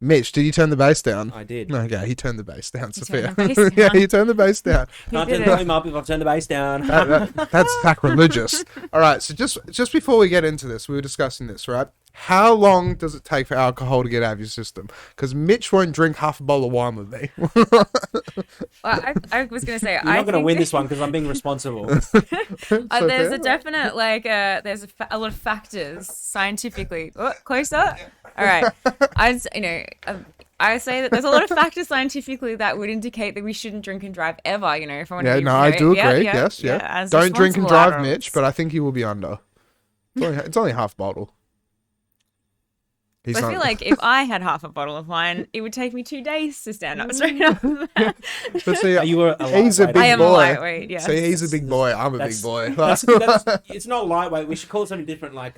Mitch, did you turn the bass down? I did. Okay, he turned the bass down, Sophia. Down. Yeah, he turned the bass down. Can't turn the volume up if I've turned the bass down. That's sacrilegious. All right, so just before we get into this, we were discussing this, right? How long does it take for alcohol to get out of your system? Because Mitch won't drink half a bottle of wine with me. Well, I was going to say... You're not going to win this one because I'm being responsible. There's a definite, there's a lot of factors scientifically. Oh, closer? All right. I say that there's a lot of factors scientifically that would indicate that we shouldn't drink and drive ever, if I want to be... I do agree. Yes. Don't drink and drive, Mitch, but I think he will be under. It's only half bottle. I feel like if I had half a bottle of wine, it would take me 2 days to stand up straight up. But see, he's a big boy. I am a lightweight, yes. See, he's a big boy. I'm a big boy. It's not lightweight. We should call it something different, like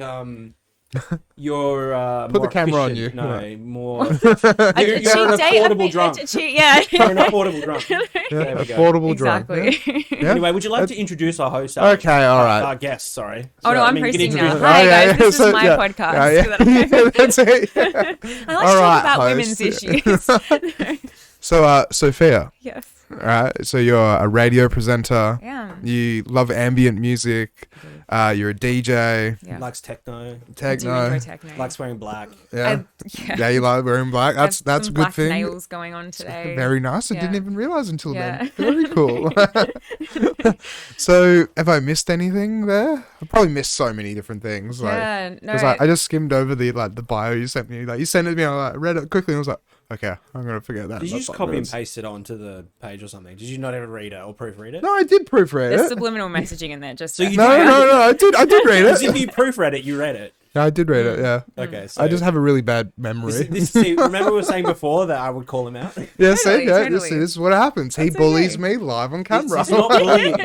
you're put more the camera efficient. on you. No, more. You're an affordable drunk. You're an affordable drunk. There we go. Affordable drunk. Exactly. Yeah. Anyway, would you like to introduce our host? Okay, all right. Our guest, sorry. Oh, no, I'm you can hosting now. introduce Hi, us. guys. This is my podcast. That's it. I like to talk about women's issues. So, Sophia. Yes. All right. So you're a radio presenter. Yeah. You love ambient music. You're a DJ. Yeah. Likes techno. I do enjoy techno. Likes wearing black. Yeah. Yeah, you like wearing black. That's a good black thing. nails going on today. Very nice. I Yeah. didn't even realize until Yeah. then. Very cool. So, have I missed anything there? I probably missed so many different things. Yeah, no. Because I just skimmed over the bio you sent me. Like you sent it to me. I read it quickly and I was like, okay, I'm gonna forget that. Did you That's just like copy and this. paste it onto the page or something? Did you not ever read it or proofread it? No, I did proofread There's it. subliminal messaging in there. Just So you No, I did read Because if it. you proofread it, you read it. No, I did read it. Yeah. Okay, so I just have a really bad memory. remember we were saying before that I would call him out? Yeah, Totally, see, yeah, totally. this is what happens. He That's bullies okay. me live on camera. It's not bullying.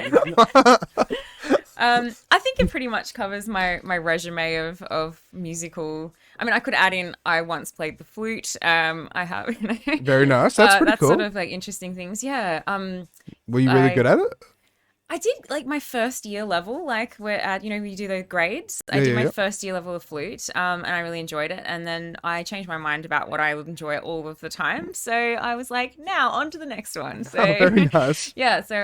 I think it pretty much covers my resume of musical. I mean, I could add in. I once played the flute. I have. Very nice. That's pretty cool. Sort of like interesting things. Yeah. Were you really good at it? I did like my first year level, like we're at, we do the grades. I Yeah, did my yeah. first year level of flute, and I really enjoyed it. And then I changed my mind about what I would enjoy all of the time. So I was like, now on to the next one. So Oh, very nice. yeah. So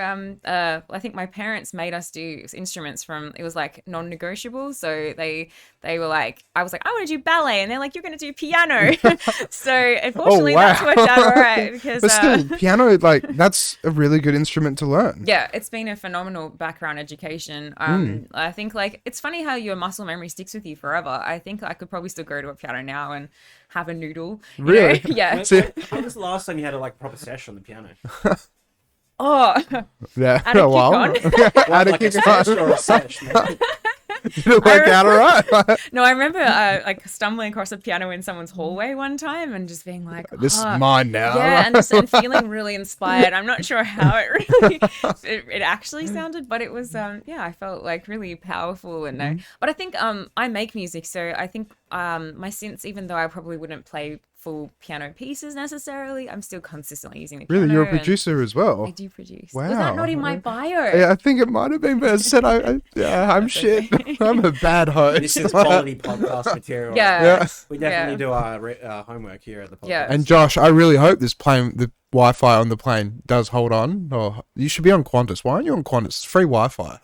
I think my parents made us do instruments it was like non-negotiable. So they were like, I was like, I want to do ballet, and they're like, you're going to do piano. So unfortunately, that's worked out all right because. But still, piano, that's a really good instrument to learn. Yeah, it's been a phenomenal background education. I think it's funny how your muscle memory sticks with you forever. I think I could probably still go to a piano now and have a noodle. Really? Yeah. When was the last time you had a proper session on the piano? Oh. Yeah. At a Oh, wow. What, a like a kick sesh on. or a sesh? Did it work out all right? No, I remember stumbling across a piano in someone's hallway one time and just being like, This is mine now. yeah, and feeling really inspired. I'm not sure how it really it actually sounded, but it was I felt like really powerful and but I think I make music, so I think my synths, even though I probably wouldn't play full piano pieces necessarily, I'm still consistently using the piano. Really, you're a producer as well. I do produce. Wow. Was that not in my bio? Yeah, I think it might have been, but as I said, I'm shit. I'm a bad host. This is quality podcast material. Yeah. We definitely do our homework here at the podcast. Yeah. And Josh, I really hope the Wi-Fi on the plane does hold on. Or you should be on Qantas. Why aren't you on Qantas? It's free Wi-Fi.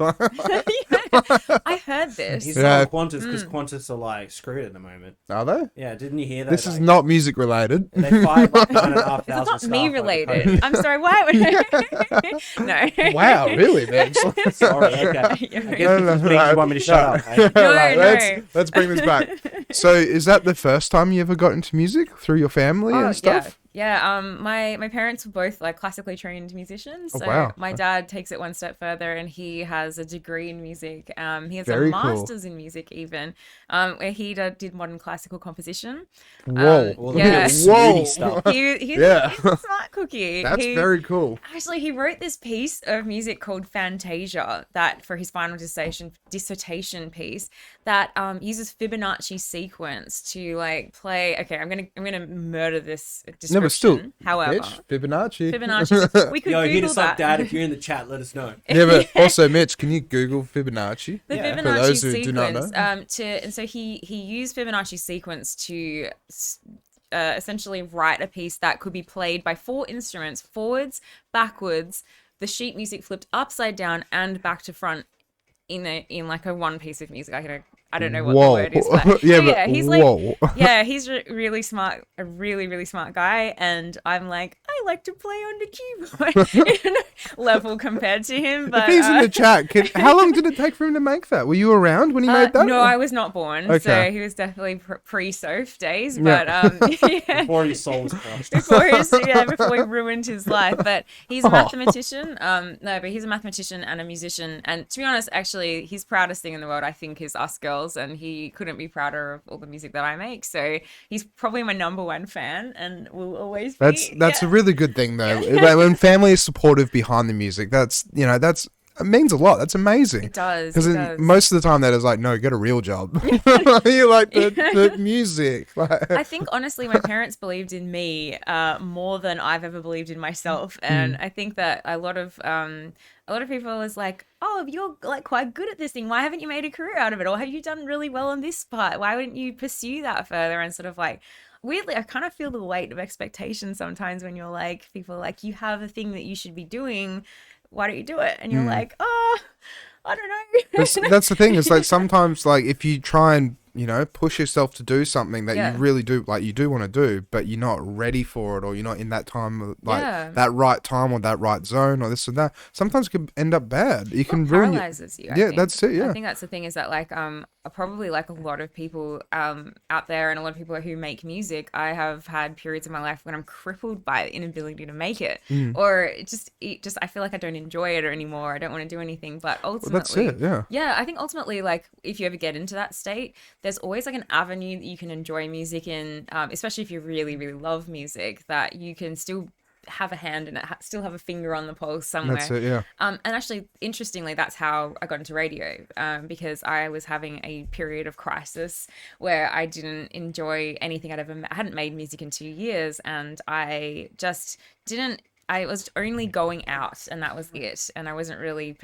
I heard this. He's not on Qantas because Qantas are like screwed at the moment. Are they? Yeah, didn't you hear that? This is not music related. They fired like 9,500 It's not staff me by the related. COVID. I'm sorry. Why would No. Wow, really, man? Sorry, okay. I guess No, this means you want me to shut up. Hey? No. Let's bring this back. So, is that the first time you ever got into music through your family and stuff? Yeah, my parents were both like classically trained musicians. So wow. my dad takes it one step further and he has a degree in music. He has Very a cool. master's in music even, where he did modern classical composition. Whoa. All the Yeah. real snooty Whoa. stuff. He's Yeah. a smart cookie. That's very cool. Actually, he wrote this piece of music called Fantasia that for his final dissertation piece that uses Fibonacci sequence to like play. Okay, I'm gonna murder this description. No, but still, however, Mitch, Fibonacci. we could Yo, hit Google us up, that. Dad. If you're in the chat, let us know. Yeah, but also, Mitch, can you Google Fibonacci? The Yeah. For Fibonacci those who sequence. do not know. And so he used Fibonacci sequence to essentially write a piece that could be played by 4 instruments: forwards, backwards, the sheet music flipped upside down, and back to front in like a one piece of music. I don't know what Whoa. the word is, but Yeah, so but yeah, he's whoa. like, yeah, he's really smart, a really, really smart guy. And I'm like, I like to play on the keyboard level compared to him. But If he's in the chat, how long did it take for him to make that? Were you around when he made that? No, I was not born. Okay. So he was definitely pre-Soph days. Yeah. But yeah. Before his soul was crushed. before he ruined his life. But he's a mathematician. But he's a mathematician and a musician. And to be honest, actually, his proudest thing in the world, I think, is us girls. And he couldn't be prouder of all the music that I make. So he's probably my number one fan and will always be. That's a really good thing though. Like, when family is supportive behind the music, that's it means a lot. That's amazing. It does. Because most of the time that is like, no, get a real job. You like the music. Like, I think honestly, my parents believed in me more than I've ever believed in myself, and I think that a lot of people is like, oh, you're like quite good at this thing. Why haven't you made a career out of it? Or have you done really well on this part? Why wouldn't you pursue that further? And sort of like, weirdly, I kind of feel the weight of expectation sometimes when you're like, people are like, you have a thing that you should be doing. Why don't you do it? And you're like, oh, I don't know. that's the thing. It's like sometimes like if you try and push yourself to do something that you really do, like you do want to do, but you're not ready for it, or you're not in that time, like that right time or that right zone or this or that. Sometimes it can end up bad. You can ruin paralyzes you. I Yeah, think. that's it. Yeah, I think that's the thing is that like probably like a lot of people out there and a lot of people who make music, I have had periods of my life when I'm crippled by the inability to make it, or it just I feel like I don't enjoy it anymore. I don't want to do anything. But ultimately, that's it. Yeah. I think ultimately, like if you ever get into that state, there's always like an avenue that you can enjoy music in, especially if you really, really love music, that you can still have a hand in it, still have a finger on the pulse somewhere. That's it. Yeah. And actually, interestingly, that's how I got into radio, because I was having a period of crisis where I didn't enjoy anything I hadn't made music in 2 years, and I just didn't. I was only going out, and that was it. And I wasn't really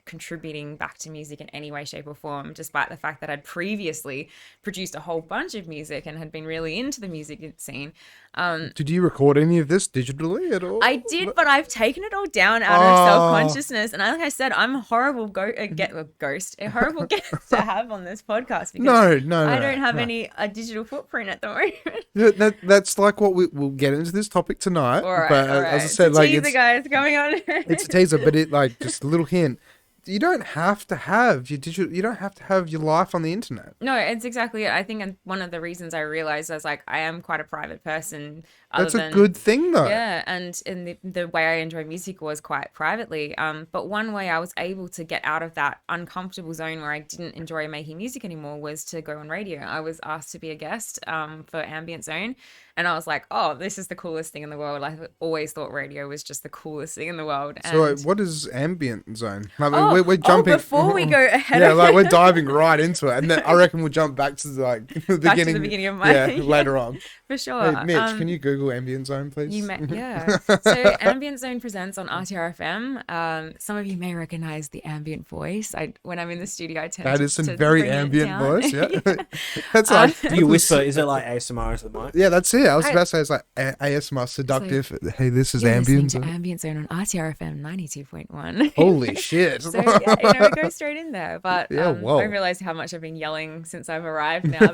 contributing back to music in any way, shape, or form, despite the fact that I'd previously produced a whole bunch of music and had been really into the music scene. Did you record any of this digitally at all? I did, but I've taken it all down out of self-consciousness. And like I said, I'm a horrible ghost, a horrible guest to have on this podcast because no, I don't have any digital footprint at the moment. Yeah, that's like what we'll get into this topic tonight. All right, but all right. as I said, like teaser, guys, coming on. it's a teaser, but it like just a little hint. You don't have to have your digital. You don't have to have your life on the internet. No, it's exactly it. I think one of the reasons I realized I was like, I am quite a private person. That's a good thing, though. Yeah, and in the way I enjoy music was quite privately. But one way I was able to get out of that uncomfortable zone where I didn't enjoy making music anymore was to go on radio. I was asked to be a guest for Ambient Zone, And I was like, oh, this is the coolest thing in the world. I always thought radio was just the coolest thing in the world. And so what is Ambient Zone? Like, we're jumping. Before we go ahead. Yeah, like we're diving right into it. And then I reckon we'll jump back to like the back beginning. To the beginning of my later on. For sure. Hey, Mitch, can you Google Ambient Zone, please? So Ambient Zone presents on RTRFM. Some of you may recognize the ambient voice. When I'm in the studio, I tend that is some very ambient voice. Yeah, that's like. Do you whisper? Is it like ASMR as the mic? Yeah, that's it. I was about to say it's like ASMR seductive. So, hey, this is Ambient Zone. Ambient Zone on RTRFM 92.1. Holy shit! So yeah, we go straight in there. But I realized how much I've been yelling since I've arrived now.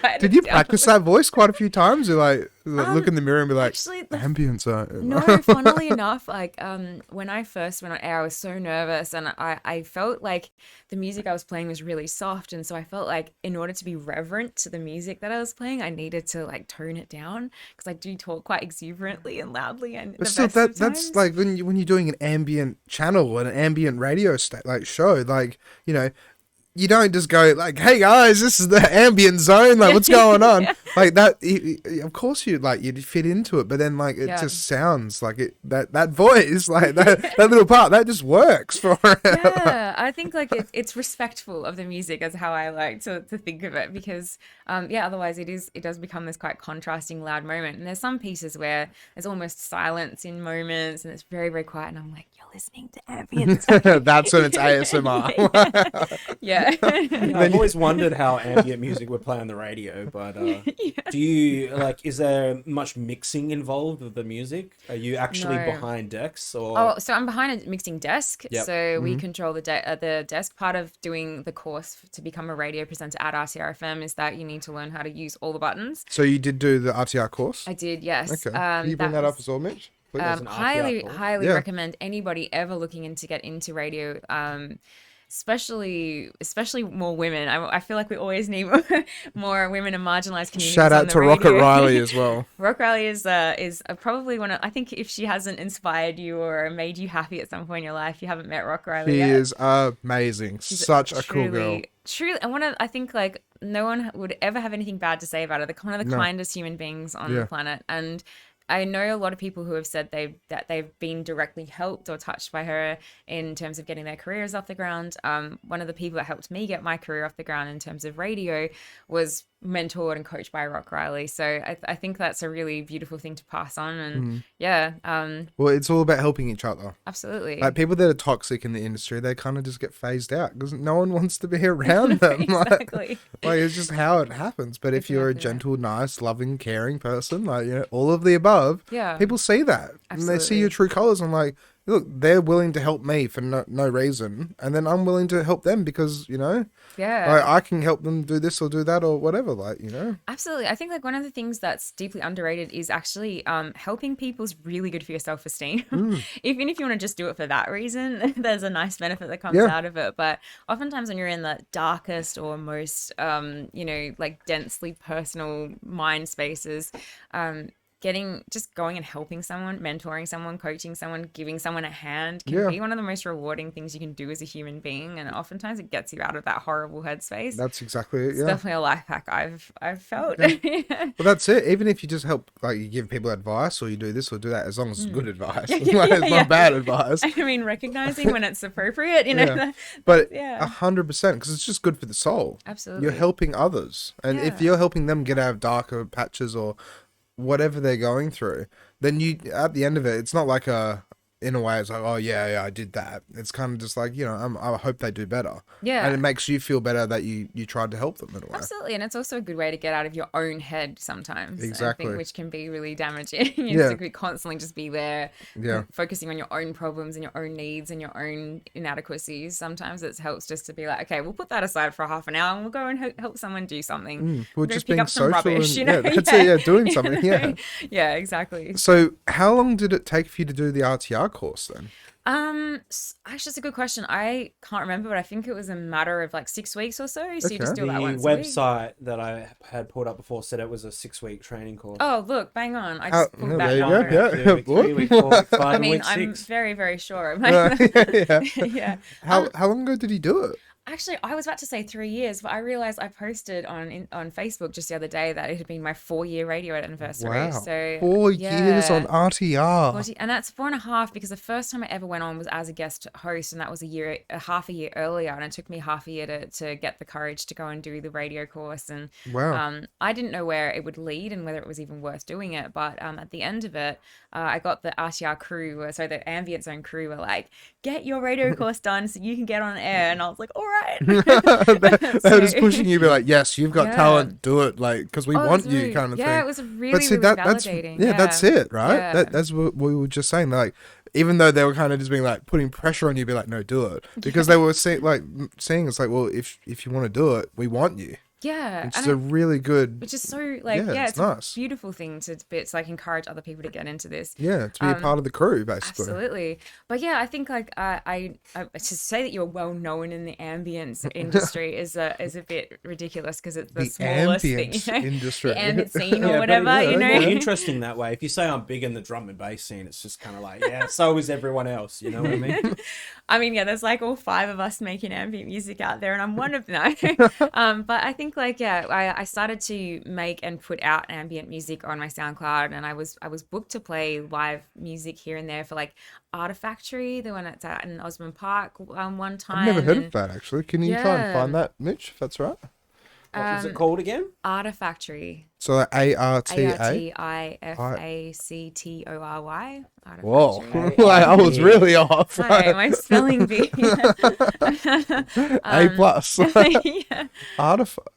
That did you practice that voice quite a few times? You like look in the mirror and be like, actually, Ambient Zone. No, funnily enough, like when I first went on air, I was so nervous, and I felt like the music I was playing was really soft, and so I felt like in order to be reverent to the music that I was playing, I needed to like tone it down because I do talk quite exuberantly and loudly. And but still, that's like when you're doing an ambient channel or an ambient radio show, like, you know. You don't just go like, "Hey guys, this is the Ambient Zone. Like, what's going on?" Yeah. Like that. Of course, you'd fit into it, but then like it just sounds like it. That voice, like that little part, that just works for it. Yeah, I think like it's respectful of the music, is how I like to think of it, because otherwise it does become this quite contrasting loud moment. And there's some pieces where there's almost silence in moments, and it's very very quiet, and I'm like, "You're listening to Ambient Zone." That's when it's ASMR. Yeah. I've always wondered how ambient music would play on the radio, but do you is there much mixing involved with the music? Are you actually behind decks, or? Oh, so I'm behind a mixing desk. Yep. So we control the desk. Part of doing the course to become a radio presenter at RTRFM is that you need to learn how to use all the buttons. So you did do the RTR course? I did, yes. Okay. Can you bring that up as well, Mitch? Highly recommend anybody ever looking to get into radio. Especially more women. I feel like we always need more women in marginalized communities. Shout out to Rocket Riley as well. Rocket Riley is probably one of, I think if she hasn't inspired you or made you happy at some point in your life, you haven't met Rocket Riley yet. She is amazing. She's such a cool girl. Truly, and I think like no one would ever have anything bad to say about her. They're one of the kindest human beings on the planet, and I know a lot of people who have said that they've been directly helped or touched by her in terms of getting their careers off the ground. One of the people that helped me get my career off the ground in terms of radio was mentored and coached by Rock Riley. So I think that's a really beautiful thing to pass on. And well, it's all about helping each other. Absolutely. Like people that are toxic in the industry, they kind of just get phased out because no one wants to be around them. Exactly. Like it's just how it happens. But if you're a gentle, nice, loving, caring person, like, you know, all of the above, people see that. Absolutely. And they see your true colors. I'm like, look, they're willing to help me for no reason, and then I'm willing to help them because, you know, like I can help them do this or do that or whatever, like, you know. Absolutely. I think like one of the things that's deeply underrated is actually helping people's really good for your self-esteem. Even if you want to just do it for that reason, there's a nice benefit that comes out of it. But oftentimes when you're in the darkest or most, like densely personal mind spaces, going and helping someone, mentoring someone, coaching someone, giving someone a hand can be one of the most rewarding things you can do as a human being, and oftentimes it gets you out of that horrible headspace. That's exactly it. It's definitely a life hack I've felt. Well, that's it. Even if you just help, like you give people advice or you do this or do that, as long as it's good advice, it's not bad advice. I mean, recognizing when it's appropriate, you know. But 100%, because it's just good for the soul. Absolutely, you're helping others, and if you're helping them get out of darker patches or whatever they're going through, then you, at the end of it, it's not like in a way, it's like, oh yeah, I did that. It's kind of just like, you know, I hope they do better. Yeah. And it makes you feel better that you tried to help them in a way. Absolutely. And it's also a good way to get out of your own head sometimes. Exactly. I think, which can be really damaging. You could constantly just be there, focusing on your own problems and your own needs and your own inadequacies. Sometimes it helps just to be like, okay, we'll put that aside for half an hour and we'll go and help someone do something. We'll just being pick up some social rubbish, and, that's it, doing something. Yeah, exactly. So how long did it take for you to do the RTR course then? Actually, it's a good question. I can't remember, but I think it was a matter of like 6 weeks or so. So you just do the that once website that I had pulled up before said it was a 6-week training course. Oh, look, bang on. I just pulled that down. I mean, I'm very, very sure. How long ago did he do it? Actually, I was about to say 3 years, but I realized I posted on Facebook just the other day that it had been my 4-year radio anniversary. Wow. So 4 years on RTR. 40, and that's 4.5 because the first time I ever went on was as a guest host, and that was half a year earlier, and it took me half a year to get the courage to go and do the radio course. And wow. I didn't know where it would lead and whether it was even worth doing it, but at the end of it, I got the RTR crew, so the Ambient Zone crew were like, get your radio course done so you can get on air, and I was like, all right. They're just pushing you, be like, yes, you've got talent, do it, like, because we want you, kind of thing. Yeah, it was really validating. That's it, right? Yeah. That's what we were just saying. Like, even though they were kind of just being like putting pressure on you, be like, no, do it, because they were saying it's like, well, if you want to do it, we want you. Yeah, it's a really good, which is so like it's nice. A beautiful thing to like encourage other people to get into this. Yeah, to be a part of the crew, basically. Absolutely, but yeah, I think like I to say that you're well known in the ambience industry is a bit ridiculous because it's the smallest thing, industry, the ambient scene or whatever. Well, interesting that way. If you say I'm big in the drum and bass scene, it's just kind of like so is everyone else. You know what I mean? I mean, there's like all 5 of us making ambient music out there, and I'm one of them. But I think I started to make and put out ambient music on my SoundCloud, and I was booked to play live music here and there for like Artifactory, the one that's out in Osborne Park one time. I've never heard of that, actually. Can you try and find that, Mitch, if that's right? What was it called again? Artifactory. So like ARTIFACTORY. Whoa. I was really off. Sorry, my spelling bee. A plus. Yeah. Artifact.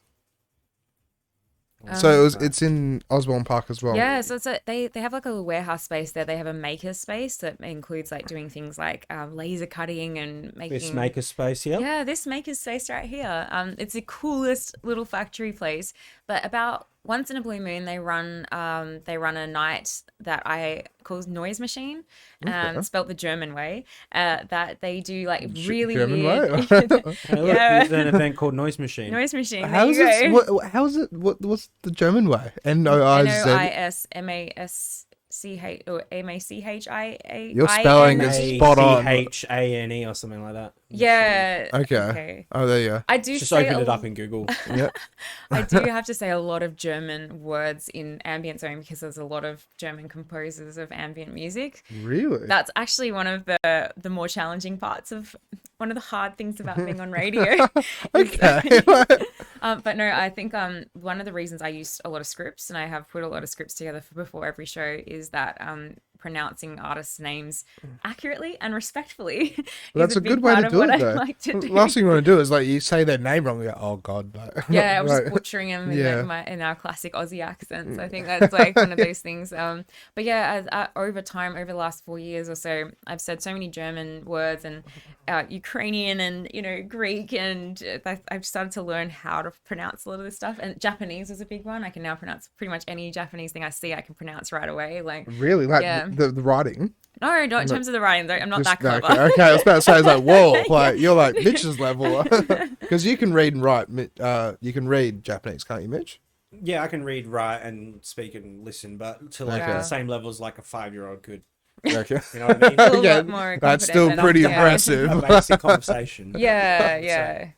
So it's in Osborne Park as well. Yeah, so they have like a little warehouse space there. They have a maker space that includes like doing things like laser cutting and making this maker space. Yeah, this maker space right here. It's the coolest little factory place. But about once in a blue moon, they run a night that I call Noise Machine, spelt the German way. That they do like really German weird. way. There's an event called Noise Machine. Noise Machine. How is it? What's the German way? NOISMASCH or MACHIA. Your spelling is spot on. CHANE or something like that. Yeah. Okay. Oh, there you go. I do just open it up in Google. Yeah. I do have to say a lot of German words in Ambient Zone because there's a lot of German composers of ambient music. Really? That's actually one of the more challenging parts of one of the hard things about being on radio. Okay. But no, I think one of the reasons I use a lot of scripts, and I have put a lot of scripts together before every show, is that pronouncing artists' names accurately and respectfully. That's a good way to do it, though. Last thing you want to do is like you say their name wrong, you go, oh god, no. Yeah, I was just butchering them in our classic Aussie accents. I think that's like one of those things. But yeah, over time, over the last 4 years or so, I've said so many German words and Ukrainian and Greek, and I've started to learn how to pronounce a lot of this stuff. And Japanese was a big one. I can now pronounce pretty much any Japanese thing I see. I can pronounce right away. Like really, the writing. No, not in terms of the writing. I'm not that clever. Okay, I was about to say, I was like, whoa, like you're like Mitch's level, because you can read and write. You can read Japanese, can't you, Mitch? Yeah, I can read, write, and speak and listen, but to like the same level as like a 5-year-old could. Okay. You know what I mean? A little bit more that's still pretty impressive. A basic conversation. Yeah.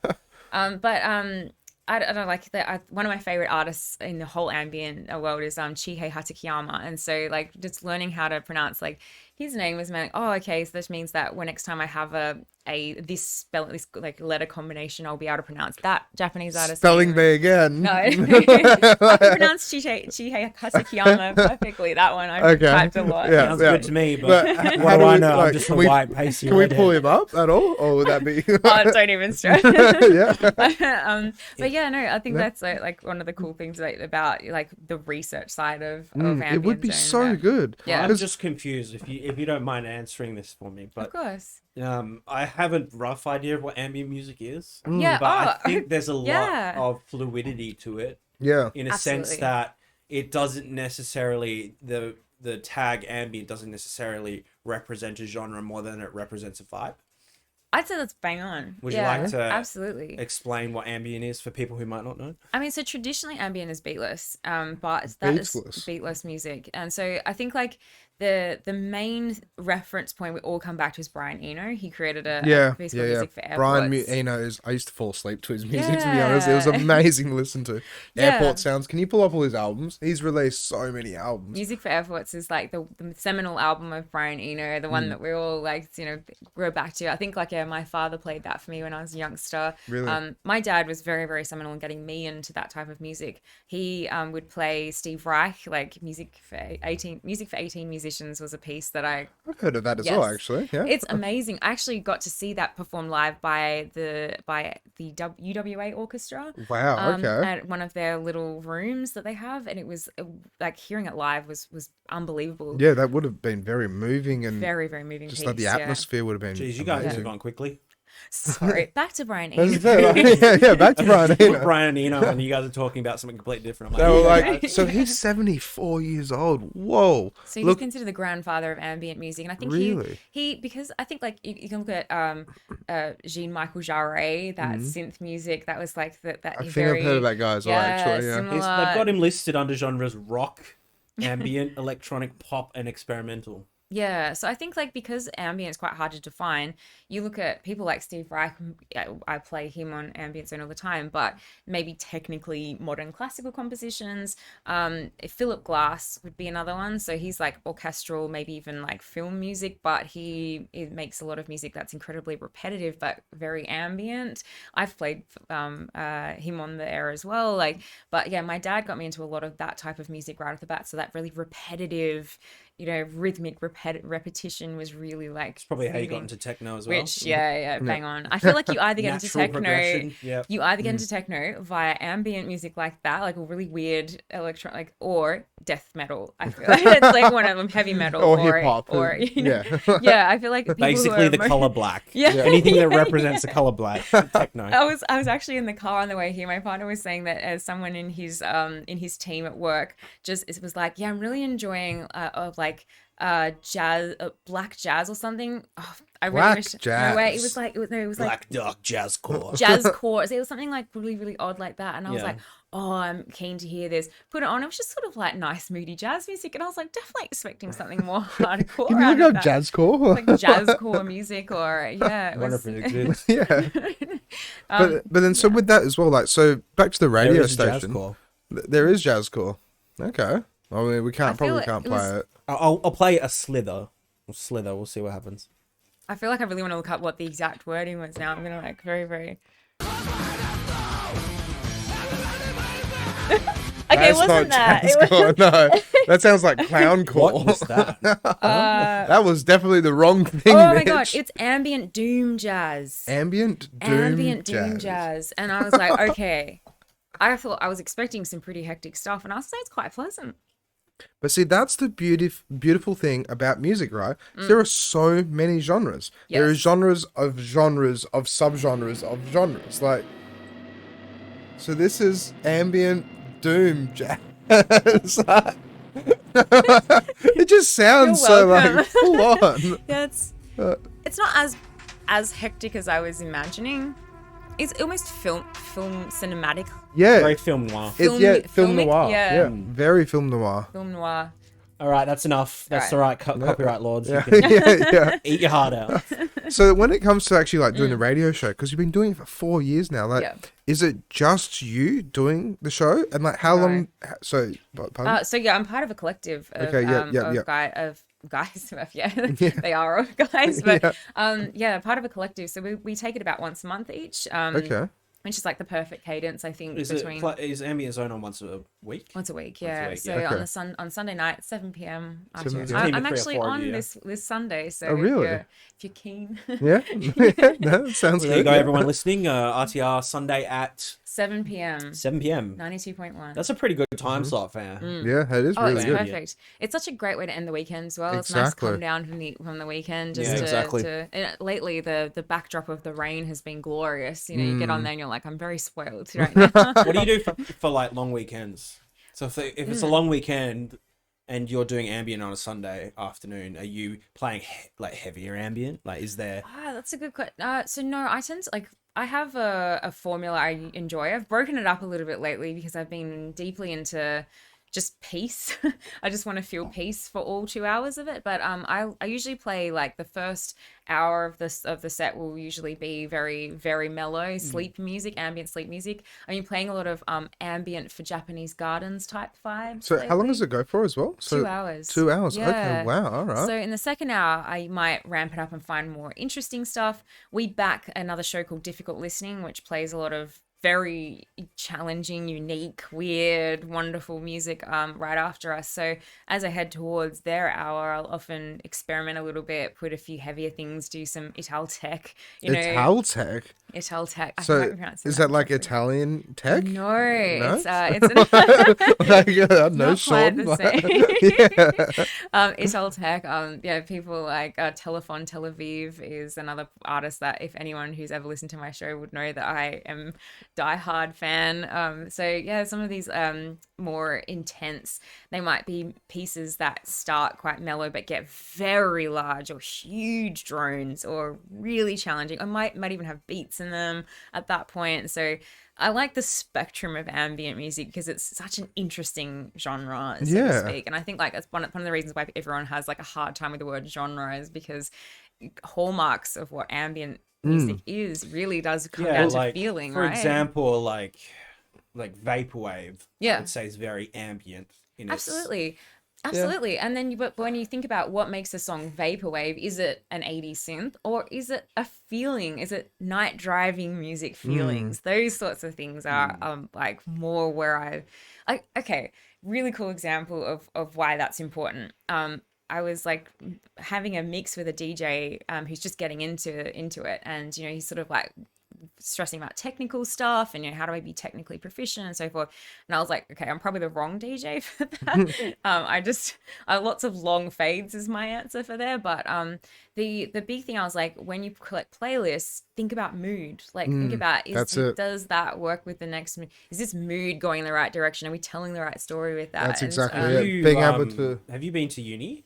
I don't like that. One of my favorite artists in the whole ambient world is Chihei Hatakeyama, and so like just learning how to pronounce like his name was meant. Oh, okay, so this means that next time I have this like letter combination, I'll be able to pronounce that Japanese artist. Spelling bee again. No, I can pronounce Chihei Hatakeyama perfectly. That one I've typed a lot. Sounds good to me, but what do I know? I'm just a white pasty. Can we pull him up at all, or would that be? Don't even stress. But yeah, no, I think that's like one of the cool things about like the research side of Ambient it would be Zone so good. Yeah, I'm just confused if you don't mind answering this for me, but of course. I have a rough idea of what ambient music is. Yeah, but I think there's a lot of fluidity to it. Yeah, in a sense that it doesn't necessarily the tag ambient doesn't necessarily represent a genre more than it represents a vibe. I'd say that's bang on. Would you like to absolutely explain what ambient is for people who might not know? I mean, so traditionally ambient is beatless, but that is beatless music. And so I think like the main reference point we all come back to is Brian Eno. He created a piece of music for airports. Brian Eno I used to fall asleep to his music, to be honest. It was amazing to listen to. Airport Sounds. Can you pull up all his albums? He's released so many albums. Music for Airports is like the seminal album of Brian Eno, the one that we all like, go back to. I think my father played that for me when I was a youngster. Really? My dad was very, very seminal in getting me into that type of music. He would play Steve Reich, like music for 18 musicians was a piece that I've heard of that as well, actually. Yeah, it's amazing. I actually got to see that performed live by the UWA Orchestra. Wow, okay. At one of their little rooms that they have, and it was like hearing it live was unbelievable. Yeah, that would have been very moving and very, very moving. Just like the atmosphere would have been. Jeez, you guys have gone quickly. Sorry, back to Brian Eno. Back to Brian Eno. Brian Eno, and you guys are talking about something completely different. They were like, so he's 74 years old. Whoa. So he's considered the grandfather of ambient music, and I think he because I think like you can look at Jean-Michel Jarre, that synth music that was like that. I think I've heard of that guy as well. Actually, they've got him listed under genres rock, ambient, electronic, pop, and experimental. Yeah, so I think like because ambient is quite hard to define, you look at people like Steve Reich. I play him on Ambient Zone all the time, but maybe technically modern classical compositions. Philip Glass would be another one. So he's like orchestral, maybe even like film music, but he makes a lot of music that's incredibly repetitive but very ambient. I've played him on the air as well. But yeah, my dad got me into a lot of that type of music right off the bat. So that really repetitive, rhythmic repetition was really like. It's probably how you got into techno as well. Which, bang on. I feel like you either get into techno, get into techno via ambient music like that, like a really weird electronic, or death metal. I feel like it's like one of them, heavy metal or hip hop, or I feel like basically the color black. Anything that represents the color black. Techno. I was actually in the car on the way here. My partner was saying that as someone in his team at work, it was like, I'm really enjoying jazz, black jazz or something. Oh, I really wish. Jazz. No way. It was like black dark jazz core. Jazz core. So it was something like really, really odd like that, and I was like, oh, I'm keen to hear this. Put it on. It was just sort of like nice, moody jazz music, and I was like, definitely expecting something more hardcore. Can you look up jazzcore? Like jazzcore music, or it was. But then so with that as well, like so back to the radio station. There is jazzcore. Okay. I mean, we can't play it. I'll play a slither. We'll see what happens. I feel like I really want to look up what the exact wording was now. I'm gonna very, very. Okay, it wasn't that. No, that sounds like clowncore. What was that? That was definitely the wrong thing. Oh my god, it's ambient doom jazz. Ambient doom jazz, and I was like, okay. I thought I was expecting some pretty hectic stuff, and I say it's quite pleasant. But see, that's the beautiful thing about music, right? There are so many genres. Yes. There are genres of subgenres of genres. Like, so this is ambient doom jazz. It just sounds so like full on. Yeah, it's not as hectic as I was imagining. It's almost film cinematic. Yeah. Very film noir. Film noir. Yeah. Very film noir. Film noir. All right, that's enough. That's all right. Copyright lords. Yeah. You can eat your heart out. So when it comes to actually like doing the radio show, because you've been doing it for 4 years now, like, is it just you doing the show? And like, how long? So, pardon? I'm part of a collective of, guys. They are all guys, but part of a collective. So we take it about once a month each. Which is like the perfect cadence, I think. Is Ambient Zone on once a week? Once a week, yeah. So on Sunday night, 7 p.m. I'm actually on this Sunday, so if you're keen. Yeah, no, sounds good. There you go, everyone listening. RTR Sunday at 7 p.m. 7 p.m. 92.1. That's a pretty good time slot, fam. Yeah, it is really good. Perfect. It's such a great way to end the weekend as well. It's nice to come down from the weekend. Lately, the backdrop of the rain has been glorious. You get on there and you're like, I'm very spoiled right now. What do you do for like long weekends? So if it's a long weekend and you're doing ambient on a Sunday afternoon, are you playing like heavier ambient? Like, is there? That's a good question. So no, I tend to I have a formula I enjoy. I've broken it up a little bit lately because I've been deeply into just peace. I just want to feel peace for all 2 hours of it. But I usually play like the first hour of the set will usually be very, very mellow sleep music, ambient sleep music. I mean, playing a lot of ambient for Japanese gardens type vibes. So how long does it go for as well? So 2 hours. 2 hours. Yeah. Okay. Wow. All right. So in the second hour, I might ramp it up and find more interesting stuff. We back another show called Difficult Listening, which plays a lot of very challenging, unique, weird, wonderful music right after us. So as I head towards their hour, I'll often experiment a little bit, put a few heavier things, do some Ital tech. Ital tech? Ital tech. So is that like Italian tech? No, no? it's no, not quite the same. Ital tech. People like Telephone Tel Aviv is another artist that if anyone who's ever listened to my show would know that I am diehard fan. Some of these more intense, they might be pieces that start quite mellow but get very large or huge drones or really challenging. I might even have beats in them at that point. So I like the spectrum of ambient music because it's such an interesting genre, so to speak. And I think like that's one of the reasons why everyone has like a hard time with the word genre is because hallmarks of what ambient music really does come down to feeling, for right? example, like vaporwave, I would say is very ambient in Absolutely. And then but when you think about what makes a song vaporwave, is it an 80s synth or is it a feeling? Is it night driving music feelings? Those sorts of things are like more where okay, really cool example of why that's important. I was like having a mix with a DJ who's just getting into it, and he's sort of like stressing about technical stuff and how do I be technically proficient and so forth. And I was like, okay, I'm probably the wrong DJ for that. Lots of long fades is my answer for there. But the big thing I was like, when you collect playlists, think about mood. Like think about does that work with the next? Is this mood going in the right direction? Are we telling the right story with that? That's exactly it. Being able to. Have you been to uni?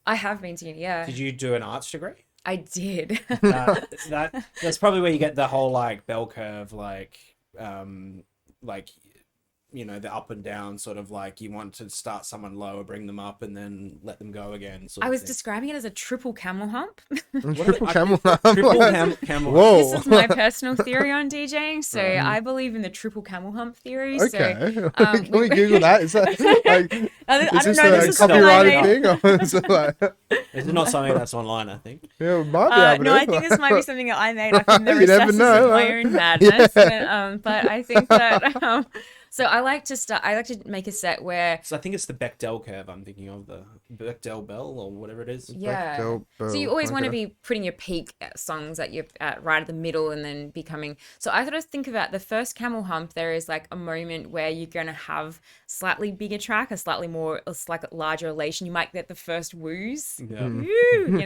I have been to uni. Yeah. Did you do an arts degree? I did. That's probably where you get the whole like bell curve, the up and down sort of like you want to start someone lower, bring them up, and then let them go again. I was describing it as a triple camel hump. Triple camel hump. Camel Whoa. This is my personal theory on DJing. So I believe in the triple camel hump theory. Okay. So, can we Google that? Is that like, I don't know. This is a copyrighted thing? Or is it like... It's not something that's online, I think. Yeah, it might be able to. No, I think this might be something that I made up in the You never recesses know, of my right? own madness. But I think that... So I like to make a set where... So I think it's the Bechdel curve I'm thinking of, the Bechdel bell or whatever it is. Yeah. Bechdel bell. So you always want to be putting your peak songs at right at the middle and then becoming... So I sort of think about the first camel hump, there is like a moment where you're going to have slightly bigger track, a larger elation. You might get the first woos. Yeah. Woo,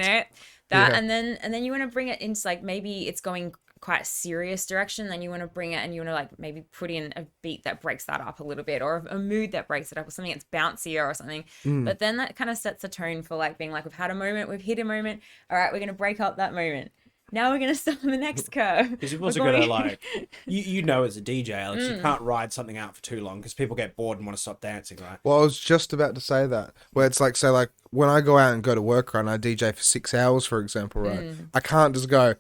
and then you want to bring it into like maybe it's going quite serious direction, then you want to bring it and you want to like maybe put in a beat that breaks that up a little bit or a mood that breaks it up or something that's bouncier or something. But then that kind of sets a tone for like being like, we've had a moment, we've hit a moment, all right, we're going to break up that moment. Now we're going to start on the next curve. Because you've also got to like, you know as a DJ, Alex, you can't ride something out for too long because people get bored and want to stop dancing, right? Well, I was just about to say that. Where it's like, say like when I go out and go to work, right, and I DJ for 6 hours, for example, right, I can't just go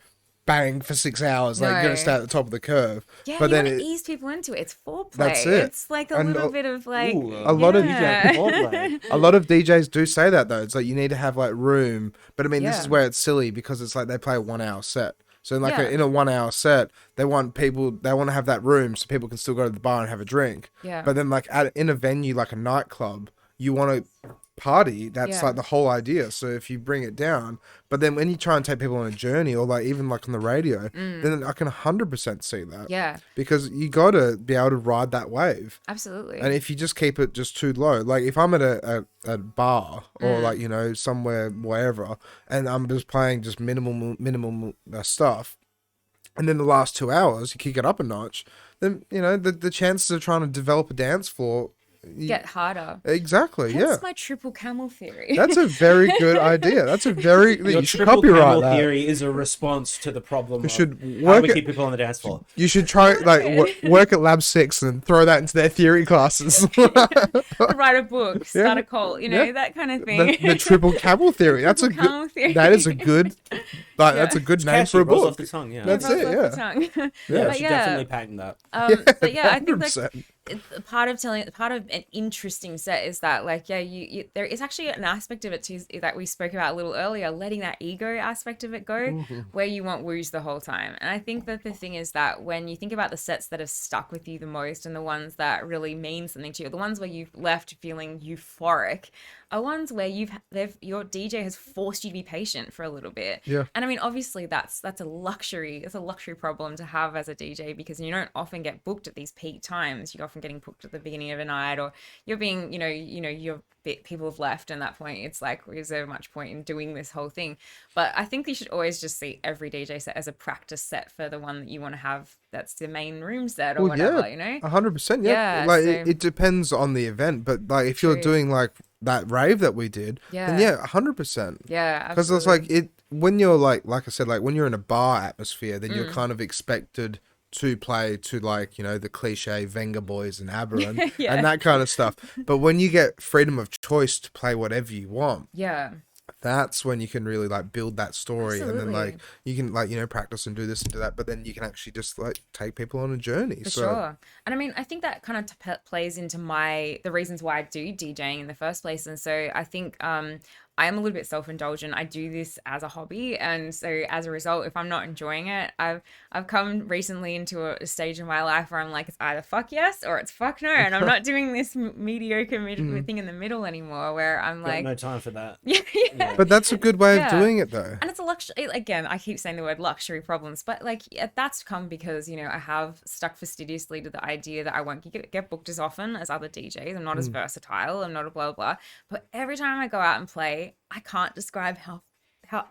bang for 6 hours, like going to stay at the top of the curve. Yeah, but you then want to ease people into it. It's foreplay. That's it. It's like a little bit of like... a lot of DJs do say that though. It's like you need to have like room. But I mean, this is where it's silly because it's like they play a 1 hour set. So like in a 1 hour set, they want to have that room so people can still go to the bar and have a drink. Yeah. But then like in a venue like a nightclub, you want to party. That's like the whole idea. So if you bring it down, but then when you try and take people on a journey or like even like on the radio, then I can 100% see that. Yeah. Because you got to be able to ride that wave. Absolutely. And if you just keep it just too low, like if I'm at a bar or like, somewhere, wherever, and I'm just playing just minimal stuff, and then the last 2 hours, you kick it up a notch, then, the chances of trying to develop a dance floor get harder. Exactly. That's my triple camel theory. That's a very good idea. That's a very Your you should triple copyright camel that. theory is a response to the problem. You should how work we it, keep people on the dance floor. You should try work at Lab 6 and throw that into their theory classes. Write a book, start a cult, that kind of thing. The triple camel theory. That's a good. That is a good. That's a good name for a book. Off the tongue, yeah. That's it. Yeah, should definitely patent that. But yeah, I think part of an interesting set is that there is actually an aspect of it too that we spoke about a little earlier, letting that ego aspect of it go, where you want woos the whole time. And I think that the thing is that when you think about the sets that have stuck with you the most and the ones that really mean something to you, the ones where you've left feeling euphoric, are ones where your DJ has forced you to be patient for a little bit. Yeah. And I mean, obviously that's a luxury. It's a luxury problem to have as a DJ because you don't often get booked at these peak times. You're often getting booked at the beginning of a night, or you're being, people have left, and at that point it's like, is there much point in doing this whole thing? But I think you should always just see every DJ set as a practice set for the one that you want to have. That's the main room set or whatever, 100%. Yeah. It depends on the event, but if you're doing that rave that we did, then 100%. Yeah, because it's when you're like I said, when you're in a bar atmosphere, then you're kind of expected to play to the cliche Venga Boys and ABBA and that kind of stuff. But when you get freedom of choice to play whatever you want, that's when you can really build that story. Absolutely. And then you can practice and do this and do that, but then you can actually just take people on a journey. For sure. And I mean, I think that kind of plays into the reasons why I do DJing in the first place. And so I think I am a little bit self-indulgent. I do this as a hobby, and so as a result, if I'm not enjoying it, I've come recently into a stage in my life where I'm like, it's either fuck yes or it's fuck no, and I'm not doing this mediocre thing in the middle anymore, where I'm got no time for that. Yeah. But that's a good way of doing it, though. And it's a luxury. Again, I keep saying the word luxury problems, but that's come because I have stuck fastidiously to the idea that I won't get booked as often as other DJs. I'm not as versatile. I'm not a blah blah. But every time I go out and play, I can't describe how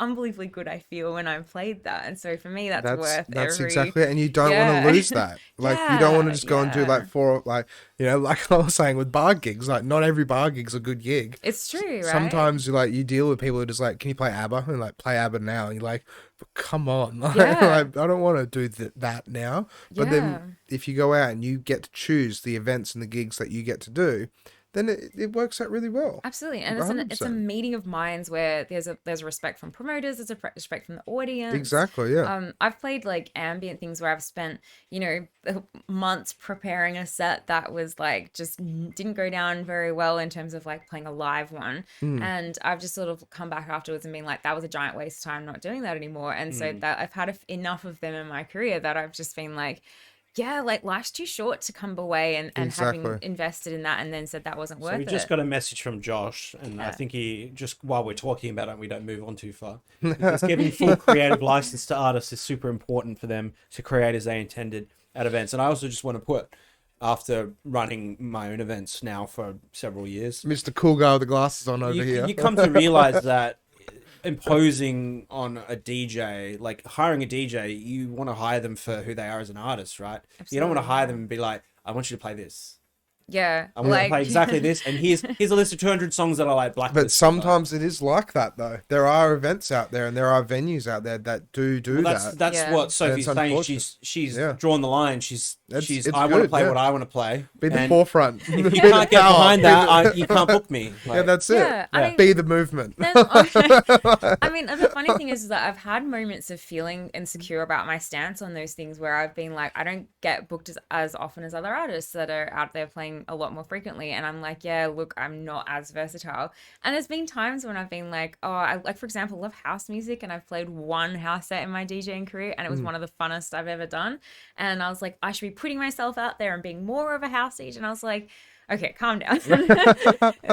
unbelievably good I feel when I've played that. And so for me, that's worth exactly it. And you don't want to lose that. You don't want to just go and do like I was saying with bar gigs, not every bar gig's a good gig. It's true, right? Sometimes you deal with people who are just can you play ABBA? And play ABBA now. And you're like, come on. I don't want to do that now. But then if you go out and you get to choose the events and the gigs that you get to do, then it works out really well. Absolutely. And it's a meeting of minds where there's a respect from promoters, there's a respect from the audience. Exactly, yeah. I've played ambient things where I've spent, months preparing a set that was just didn't go down very well in terms of playing a live one. And I've just sort of come back afterwards and been like, that was a giant waste of time not doing that anymore. And so that I've had enough of them in my career that I've just been like, life's too short to come away and having invested in that and then said that wasn't worth it. So we just got a message from Josh, and I think he just, while we're talking about it, we don't move on too far. It's giving full creative license to artists is super important for them to create as they intended at events. And I also just want to put, after running my own events now for several years, Mr. Cool Guy with the glasses on over here. You come to realize that imposing on a DJ, hiring a DJ, you want to hire them for who they are as an artist, right? Absolutely. You don't want to hire them and be like, I want you to play this. Yeah. I'm going to play exactly this, and here's a list of 200 songs that I blacklisted. But sometimes it is like that, though. There are events out there, and there are venues out there that do that. That's what Sophie's saying. She's drawn the line. I want to play what I want to play. Be the forefront. If you can't get behind that, you can't book me. That's it. I mean, be the movement. I mean, the funny thing is that I've had moments of feeling insecure about my stance on those things where I've been like, I don't get booked as often as other artists that are out there playing a lot more frequently, and I'm like, look, I'm not as versatile. And there's been times when I've been like, I for example love house music, and I've played one house set in my DJing career, and it was one of the funnest I've ever done, and I was like, I should be putting myself out there and being more of a house DJ, and I was like, okay, calm down. It's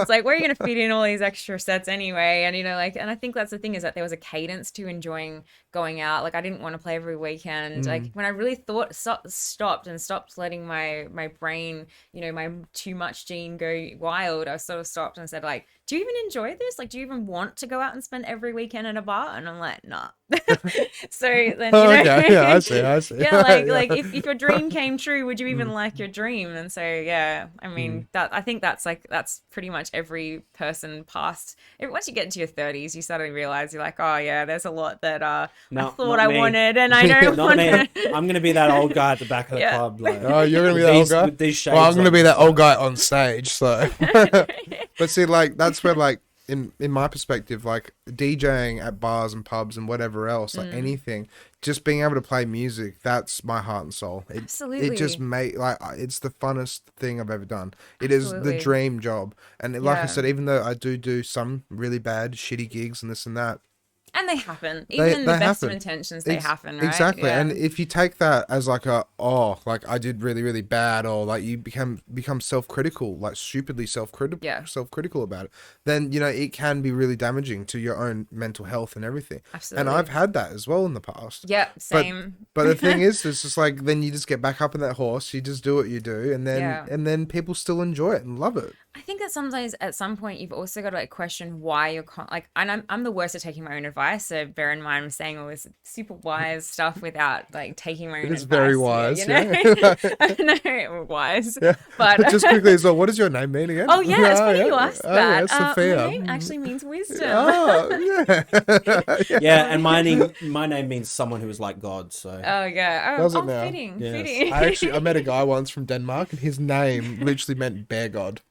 where are you going to fit in all these extra sets anyway? And, and I think that's the thing, is that there was a cadence to enjoying going out. I didn't want to play every weekend. When I really stopped letting my brain, my too much gene go wild, I sort of stopped and said, do you even enjoy this? Like, do you even want to go out and spend every weekend at a bar? And I'm like, nah. So then, okay, yeah, I see. Yeah, like if your dream came true, would you even like your dream? And so, yeah, I mean, I think that's pretty much every person past. Once you get into your 30s, you suddenly realize you're like, oh yeah, there's a lot that I thought I wanted, and I don't want it. I'm gonna be that old guy at the back of the club. Like, oh, you're gonna be that old guy. With these shades well, I'm gonna be that old guy on stage. So, but see, like that's where like. In my perspective, like DJing at bars and pubs and whatever else, like anything, just being able to play music, that's my heart and soul. Absolutely. It just it's the funnest thing I've ever done. It is the dream job. And like I said, even though I do some really bad, shitty gigs and this and that, and they happen. Even in the best of intentions, they happen, right? Exactly. Yeah. And if you take that as like like I did really, really bad, or like you become self-critical, like stupidly self-critical about it, then, you know, it can be really damaging to your own mental health and everything. Absolutely. And I've had that as well in the past. Yeah, same. But the thing is, it's just like, then you just get back up on that horse, you just do what you do, and then people still enjoy it and love it. I think that sometimes at some point you've also got to like question why you're and I'm the worst at taking my own advice, so bear in mind I'm saying all this super wise stuff without like taking my own advice. It's very wise, you know? I know, wise. Yeah. But just quickly as well, what does your name mean again? Oh yeah, it's funny you asked that. Yeah, Sophia. My name actually means wisdom. Oh, yeah. Yeah, and my name means someone who is like God, so. Oh yeah. Does it now? Fitting, yes. fitting. I met a guy once from Denmark, and his name literally meant bear god.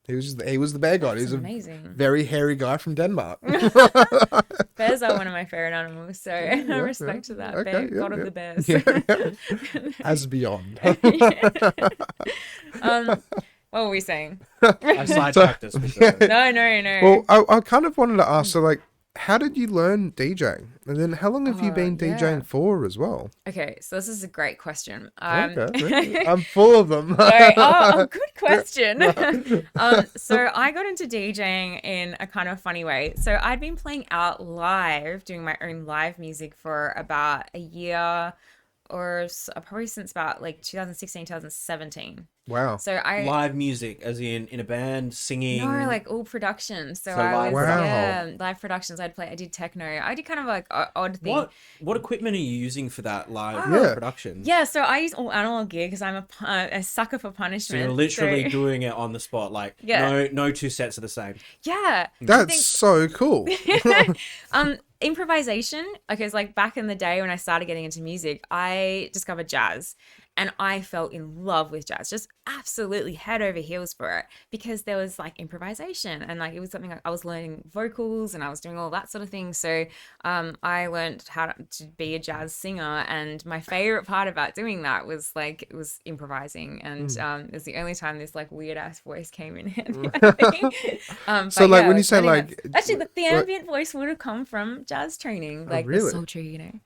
He was the bear god. He's amazing. A very hairy guy from Denmark. Bears are one of my favorite animals, so I respect to that. Okay, God of the bears. As beyond. What were we saying? I sidetracked us. No. Well, I kind of wanted to ask, so like, how did you learn DJing? And then how long have you been DJing for as well? Okay, so this is a great question. Okay. I'm full of them. Good question. So I got into DJing in a kind of funny way. So I'd been playing out live, doing my own live music for about a year, or probably since about like 2016, 2017. Wow. So live music, as in a band, singing. No, like all productions. So live live productions. I did techno. I did kind of like odd thing. What equipment are you using for that live production? Yeah, so I use all analog gear because I'm a sucker for punishment. So you're literally doing it on the spot, like no two sets are the same. Yeah, that's so cool. Improvisation, because like back in the day when I started getting into music, I discovered jazz. And I fell in love with jazz, just absolutely head over heels for it, because there was like improvisation and like it was something like I was learning vocals and I was doing all that sort of thing. So I learned how to be a jazz singer, and my favorite part about doing that was like it was improvising, and it was the only time this like weird ass voice came in handy. So like when you say like actually the ambient voice would have come from jazz training, like the sultry, you know.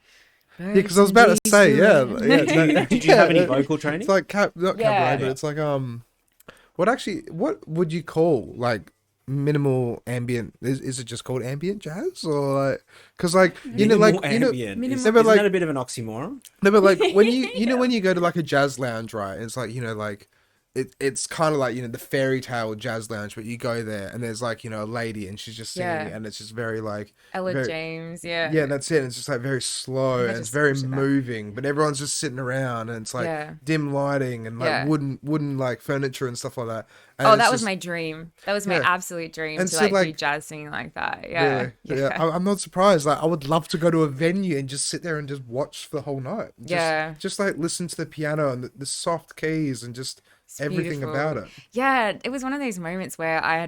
Yeah, because I was about to say, Did you have any vocal training? It's like not cabaret, but it's like what would you call like minimal ambient? Is it just called ambient jazz, or like, because like isn't that a bit of an oxymoron? No, but like when when you go to like a jazz lounge, right? It's like, you know, like. It's kind of like, you know, the fairy tale jazz lounge, but you go there and there's like, you know, a lady and she's just singing and it's just very like James, yeah, that's it. And it's just like very slow and it's very moving, but everyone's just sitting around and it's like dim lighting and like wooden like furniture and stuff like that. And that was my dream. That was my absolute dream, and to like do jazz singing like that. Yeah. I'm not surprised. Like I would love to go to a venue and just sit there and just watch the whole night. Just like listen to the piano and the soft keys and just everything about it. Yeah, it was one of those moments where I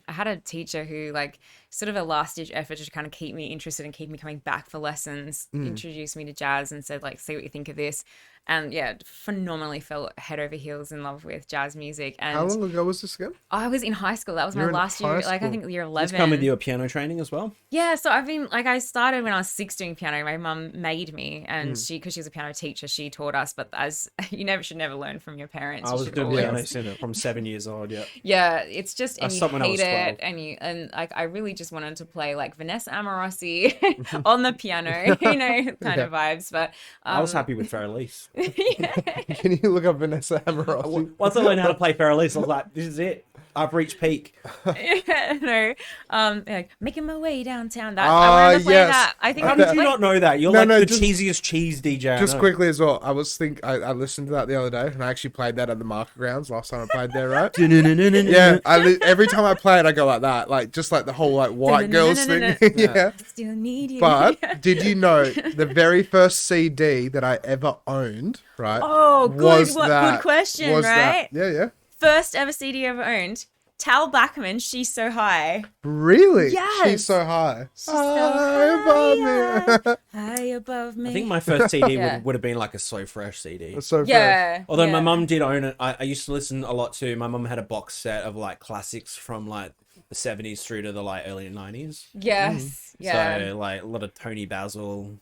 had a teacher who like sort of a last ditch effort to kind of keep me interested and keep me coming back for lessons, introduced me to jazz and said like, see what you think of this. And phenomenally fell head over heels in love with jazz music. And how long ago was this again? I was in high school. That was my last year, like I think year 11. Did this come with your piano training as well? Yeah, so I've been like, I started when I was 6 doing piano. My mum made me, and because she was a piano teacher, she taught us. But as you should never learn from your parents. I was doing piano from 7 years old. Yeah. Yeah, it's just and you hate it, and like I really just wanted to play like Vanessa Amorosi on the piano, kind of vibes. But I was happy with Farrah Elise. Can you look up Vanessa Amorosi? Once I learned how to play Farrah Elise, I was like, this is it. I've reached peak. No, like making my way downtown. That I wanted to play that. I think. How did you not know that? You're the cheesiest cheese DJ. Just quickly as well. I listened to that the other day, and I actually played that at the Market Grounds last time I played there. Right? Yeah. Every time I play it, I go like that, like just like the whole like white girls thing. Yeah. Still need you. But did you know the very first CD that I ever owned? Right. Oh, good question, right? Yeah. First ever CD ever owned. Tal Bachman, She's So High. Really? Yes. She's So High. She's so above me. High above me. I think my first CD would have been like a So Fresh CD. It's so fresh. Although my mum did own it. I used to listen a lot to. My mum had a box set of like classics from like the 70s through to the like early 90s. Yes. Yeah. So like a lot of Tony Basil.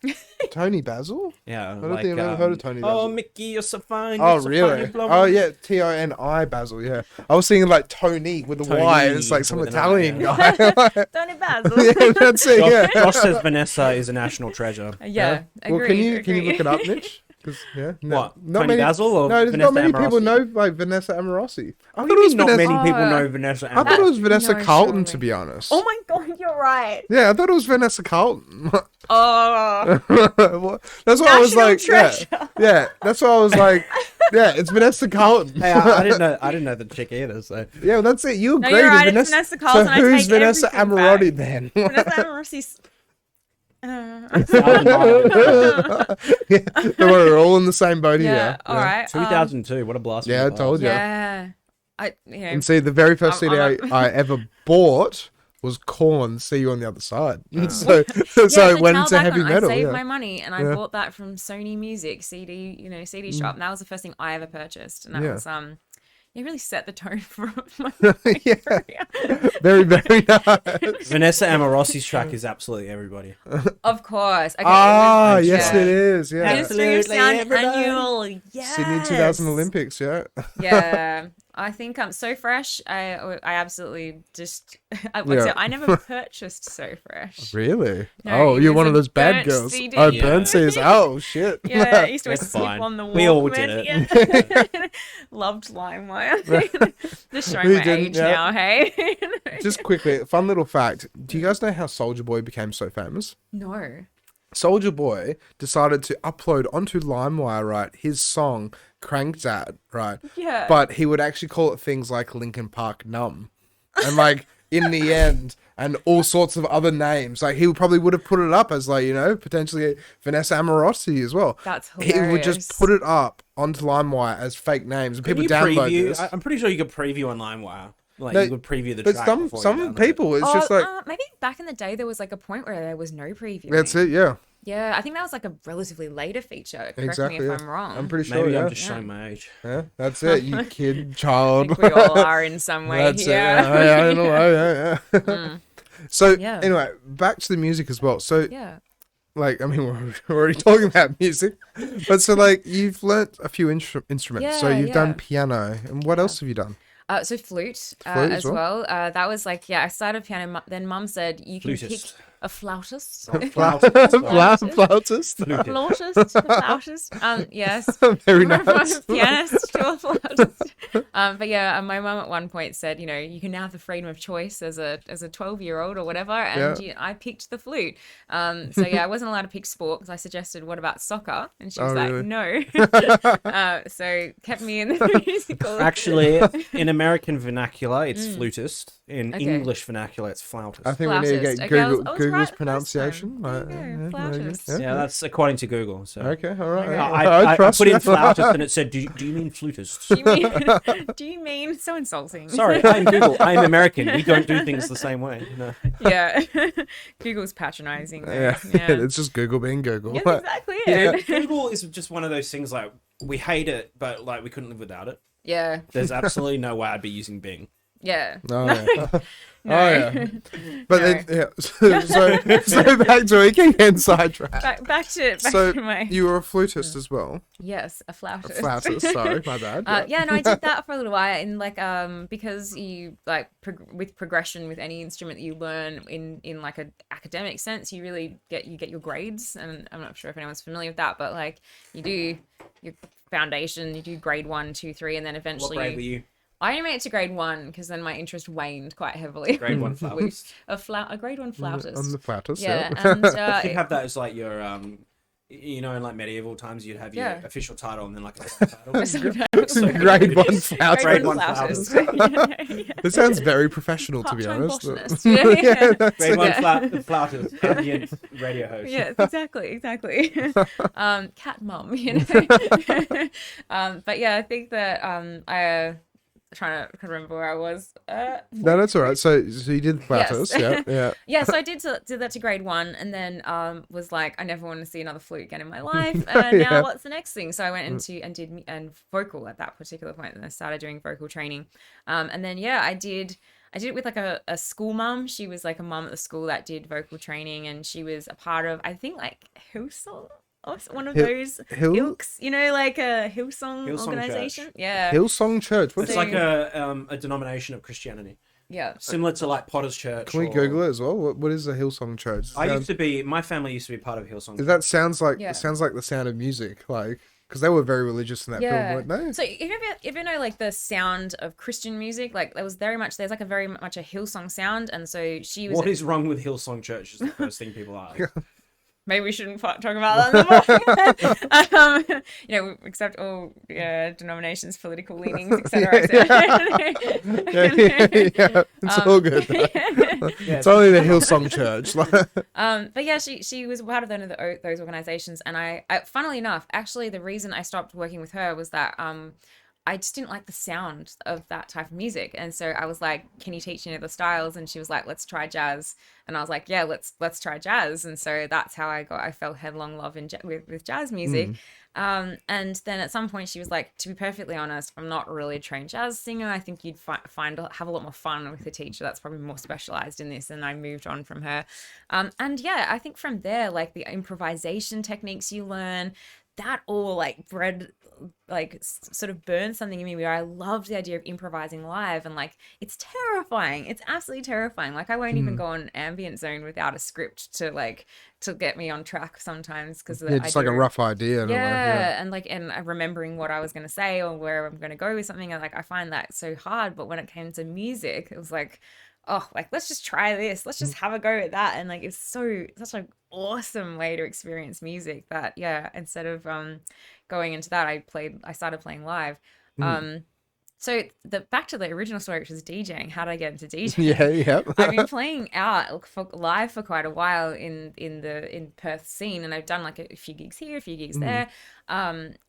Tony Basil? Yeah. I don't think I've ever heard of Tony Basil. Oh, Mickey, you're so fine. Oh, really? Oh, yeah. Toni Basil, yeah. I was thinking like Tony with a Y. It's like some Italian guy. Tony Basil. Yeah, that's it, yeah. Josh says Vanessa is a national treasure. Yeah. Well, can you look it up, Mitch? What? Tony Basil or no, there's Vanessa not many Amorossi? people know like Vanessa Amorossi. I thought It was not many people know Vanessa Amorossi. I thought it was Vanessa No, Carlton, surely. to be honest. Oh my god, you're right. Yeah, I thought it was Vanessa Carlton. Oh. That's what I was National like. treasure. Yeah, that's what I was like. Yeah, it's Vanessa Carlton. Hey, I didn't know the chick either. So Yeah, well, that's it. You No, agree you're with right, it's Vanessa. Vanessa Carlton. So I who's take Vanessa everything Amorossi back. then? Vanessa Amorossi's... Yeah, we're all in the same boat here. Yeah, all right. 2002. What a blast! Yeah, I told you. Yeah. And see, the very first CD I ever bought was Korn, See You on the Other Side. So it went into heavy metal. I saved my money and I bought that from Sony Music CD shop. And that was the first thing I ever purchased. And that was it really set the tone for my career. Very, very nice. Vanessa Amorossi's track is absolutely everybody. Of course. Okay, yes, it is. Yeah. Ministry of Sound Annual. Yes. Sydney 2000 Olympics, yeah. Yeah. I think So Fresh. I absolutely just. I never purchased So Fresh. Really? No, you're one of those burnt bad girls. CD. Oh, burnt CDs. Oh, shit. Yeah, I used to That's sleep fine. on the wall. We all did it. Yeah. Loved LimeWire. Just showing Who my didn't? age Yeah. now, hey? Just quickly, fun little fact. Do you guys know how Soulja Boy became so famous? No. Soulja Boy decided to upload onto LimeWire, right, his song Crank That, right? Yeah. But he would actually call it things like Linkin Park Numb. And like in the end, and all sorts of other names. Like he probably would have put it up as like, potentially Vanessa Amorossi as well. That's hilarious. He would just put it up onto LimeWire as fake names and people download this. I'm pretty sure you could preview on LimeWire. Like No, you could preview the But track. some people, it's just like maybe back in the day there was like a point where there was no preview. that's it, yeah. Yeah, I think that was like a relatively later feature. Correct Exactly. me if yeah. I'm wrong. I'm pretty sure. Maybe yeah. I'm just showing my age. Yeah, that's it. You kid, I child. think we all are in some way That's here. it. Yeah, I don't know. Yeah. So Yeah. anyway, back to the music as well. So Yeah. like, I mean, we're already talking about music, but so like you've learnt a few instruments. So Yeah, you've done yeah. piano, and what else have you done? So flute, Flute as as well. That was like, I started piano. Then Mum said you can Flutist. pick a flautist. Flautist. Flautist. Yes. Very From nice. a pianist to a flautist. But yeah, my mum at one point said, you can now have the freedom of choice as a 12-year-old or whatever, and I picked the flute. So yeah, I wasn't allowed to pick sport because I suggested, what about soccer? And she was really? no. So kept me in the musical. Actually, in American vernacular, it's flutist. In English vernacular, it's flautist. I think we need to get Flautist. Okay, I was Google's right the first pronunciation. time. There you go, flautist. Yeah, that's according to Google. So Okay, all right. Okay. I trust put in you. flautist and it said, "Do you mean flutist?" Do you mean so insulting? Sorry, I'm Google. I'm American. We don't do things the same way. No. Yeah. Google's patronizing. Yeah. It's just Google being Google. That's exactly Yeah, it. Google is just one of those things like we hate it, but like we couldn't live without it. Yeah. There's absolutely no way I'd be using Bing. Yeah. Oh, yeah. No. Oh, yeah. But No. then, so back to we can get sidetracked. Back to So my you were a flutist as well. yes, a flautist. Flautist, sorry, my bad. Yeah, no, I did that for a little while, and like because you like with progression with any instrument that you learn in like an academic sense, you really get your grades, and I'm not sure if anyone's familiar with that, but like you do your foundation, you do grade 1, 2, 3, and then eventually What grade were you? I only made it to grade 1 because then my interest waned quite heavily. Grade 1 flautist. A grade 1 flautist. On the flautist, yeah. yeah. And You'd have that as like your in like medieval times, you'd have your official title and then like a subtitle. So grade 1 flautist. Grade 1 flautist. It sounds very professional, to be honest. Grade 1 flautist, ambient radio host. Yeah, exactly. Cat mum, but yeah, I think that trying to remember where I was. No, that's all right. So you did flautist, yeah. Yeah, so I did that to grade 1, and then was like, I never want to see another flute again in my life. Now what's the next thing? So I went into and did vocal at that particular point, and I started doing vocal training. And then I did it with like a school mum. She was like a mum at the school that did vocal training, and she was a part of, I think, like Hillsong. One of those ilks, like a Hillsong organization. Church. Yeah. Hillsong Church. It's like a denomination of Christianity. Yeah. Similar to like Potter's Church. Can we Google it as well? What is a Hillsong Church? My family used to be part of Hillsong. That sounds like the Sound of Music, like, because they were very religious in that film, weren't they? So if you know like the sound of Christian music, like there's very much a Hillsong sound, and so she was. What is wrong with Hillsong Church is the first thing people ask. Maybe we shouldn't talk about that anymore. Accept all denominations, political leanings, etc. It's all good. It's only the Hillsong Church. But yeah, she was part of those organizations, and I, funnily enough, actually, the reason I stopped working with her was that I just didn't like the sound of that type of music. And so I was like, can you teach me the styles? And she was like, let's try jazz. And I was like, yeah, let's try jazz. And so that's how I fell headlong love with jazz music. And then at some point she was like, to be perfectly honest, I'm not really a trained jazz singer. I think you'd have a lot more fun with a teacher that's probably more specialized in this. And I moved on from her. I think from there, like the improvisation techniques you learn, that all like sort of burned something in me where I loved the idea of improvising live, and like it's terrifying. It's absolutely terrifying. Like I won't even go on Ambient Zone without a script to get me on track sometimes, because it's like a rough idea. And remembering what I was going to say or where I'm going to go with something, and like I find that so hard. But when it came to music, it was like, oh, like let's just try this. Let's just have a go at that. And like it's such an awesome way to experience music that instead of going into that, I started playing live. So back to the original story, which was DJing. How did I get into DJing? Yeah. I've been playing out live for quite a while in Perth scene, and I've done like a few gigs here, a few gigs there.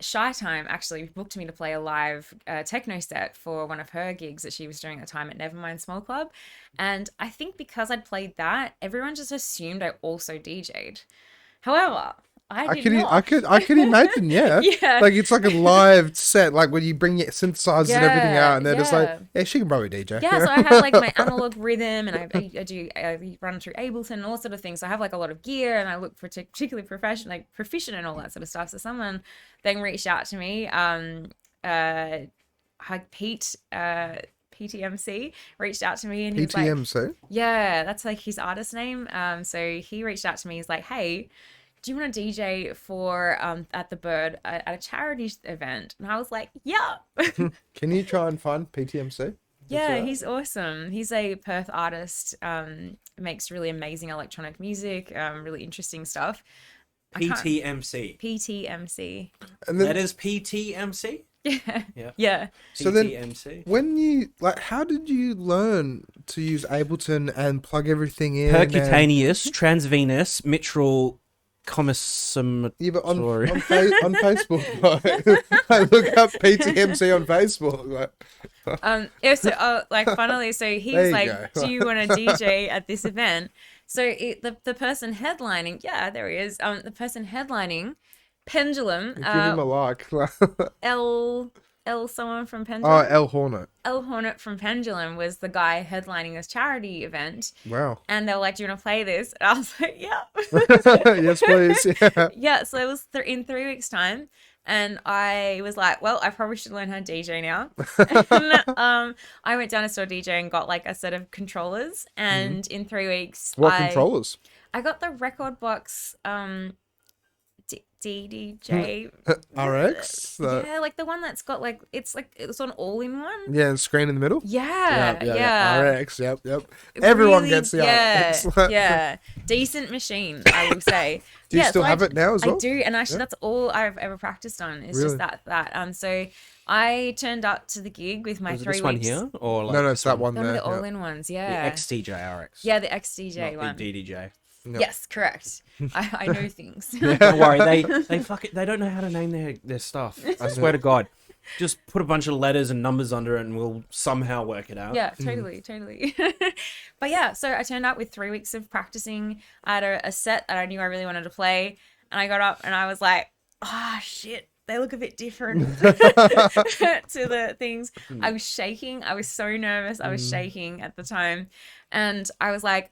Shy Time actually booked me to play a live techno set for one of her gigs that she was doing at the time at Nevermind Small Club, and I think because I'd played that, everyone just assumed I also DJ'd. However, I could imagine, yeah. Like it's like a live set, like when you bring your synthesizers and everything out, and they're just like, yeah, she can probably DJ. Yeah, so I have like my analog rhythm, and I run through Ableton and all sort of things. So I have like a lot of gear, and I look for particularly proficient and all that sort of stuff. So someone then reached out to me, Pete. PTMC reached out to me, and he's like, PTMC? Yeah, that's like his artist name. So he reached out to me. He's like, hey, do you want to DJ for at the Bird at a charity event? And I was like, yeah. Can you try and find PTMC? Yeah, he's awesome. He's a Perth artist, makes really amazing electronic music, really interesting stuff. PTMC. PTMC. And then, that is PTMC? Yeah. So then, when you how did you learn to use Ableton and plug everything in? Percutaneous, transvenous, mitral commissatory. Yeah, but on Facebook, I look up PTMC on Facebook. Funnily, so he's like, do you want to DJ at this event? So the person headlining, there he is. The person headlining, Pendulum. Give him a like. Someone from Pendulum. Oh, L Hornet. L Hornet from Pendulum was the guy headlining this charity event. Wow. And they were like, do you want to play this? And I was like, yeah. Yes, please. Yeah. Yeah, so it was in 3 weeks' time. And I was like, well, I probably should learn how to DJ now. And, I went down to store DJ and got like a set of controllers. And in 3 weeks, What controllers? I got the Record Box DDJ RX. Yeah, like the one that's got like it's on all-in-one. Yeah, and screen in the middle. Yeah. RX. Yep. Everyone Really, gets the RX. Yeah, decent machine, I will say. Do you still have it now as well? I do, and actually, that's all I've ever practiced on. It's Really? just that. So I turned up to the gig with my 3 this weeks. one here, or like No, it's that one Some of there. the all-in ones, the yeah. XTJ RX? Yeah, the XTJ not one. the DDJ. Yep. Yes, correct. I know things. Don't worry, they don't know how to name their stuff. I swear to God. Just put a bunch of letters and numbers under it and we'll somehow work it out. Yeah, totally. But yeah, so I turned up with 3 weeks of practicing. I had a set that I knew I really wanted to play, and I got up and I was like, shit, they look a bit different to the things. I was shaking. I was so nervous. I was shaking at the time. And I was like,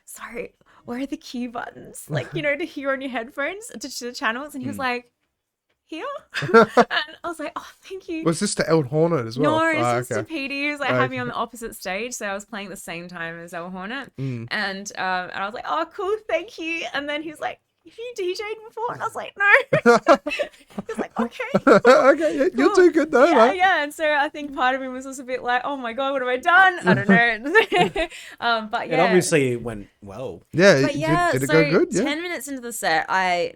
sorry, where are the cue buttons? Like, to hear on your headphones, to the channels. And he was like, here? And I was like, oh, thank you. Was this to El Hornet as well? No, it's just to Petey. He was like Okay. had me on the opposite stage. So I was playing at the same time as El Hornet. And I was like, oh, cool, thank you. And then he was like, have you DJ'd before? And I was like, no. He was like, okay. Okay, yeah, you'll do good though. Yeah. And so I think part of him was also a bit like, oh my God, what have I done? I don't know. But yeah. It obviously went well. Yeah, But yeah, did it so go good? Yeah. 10 minutes into the set,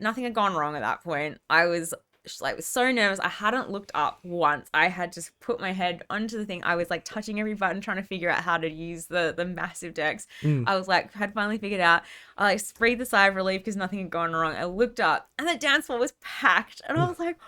nothing had gone wrong at that point. I was like so nervous. I hadn't looked up once. I had just put my head onto the thing. I was like touching every button, trying to figure out how to use the massive decks. I was like, had finally figured out. I like breathed a sigh of relief because nothing had gone wrong. I looked up and the dance floor was packed, and I was like,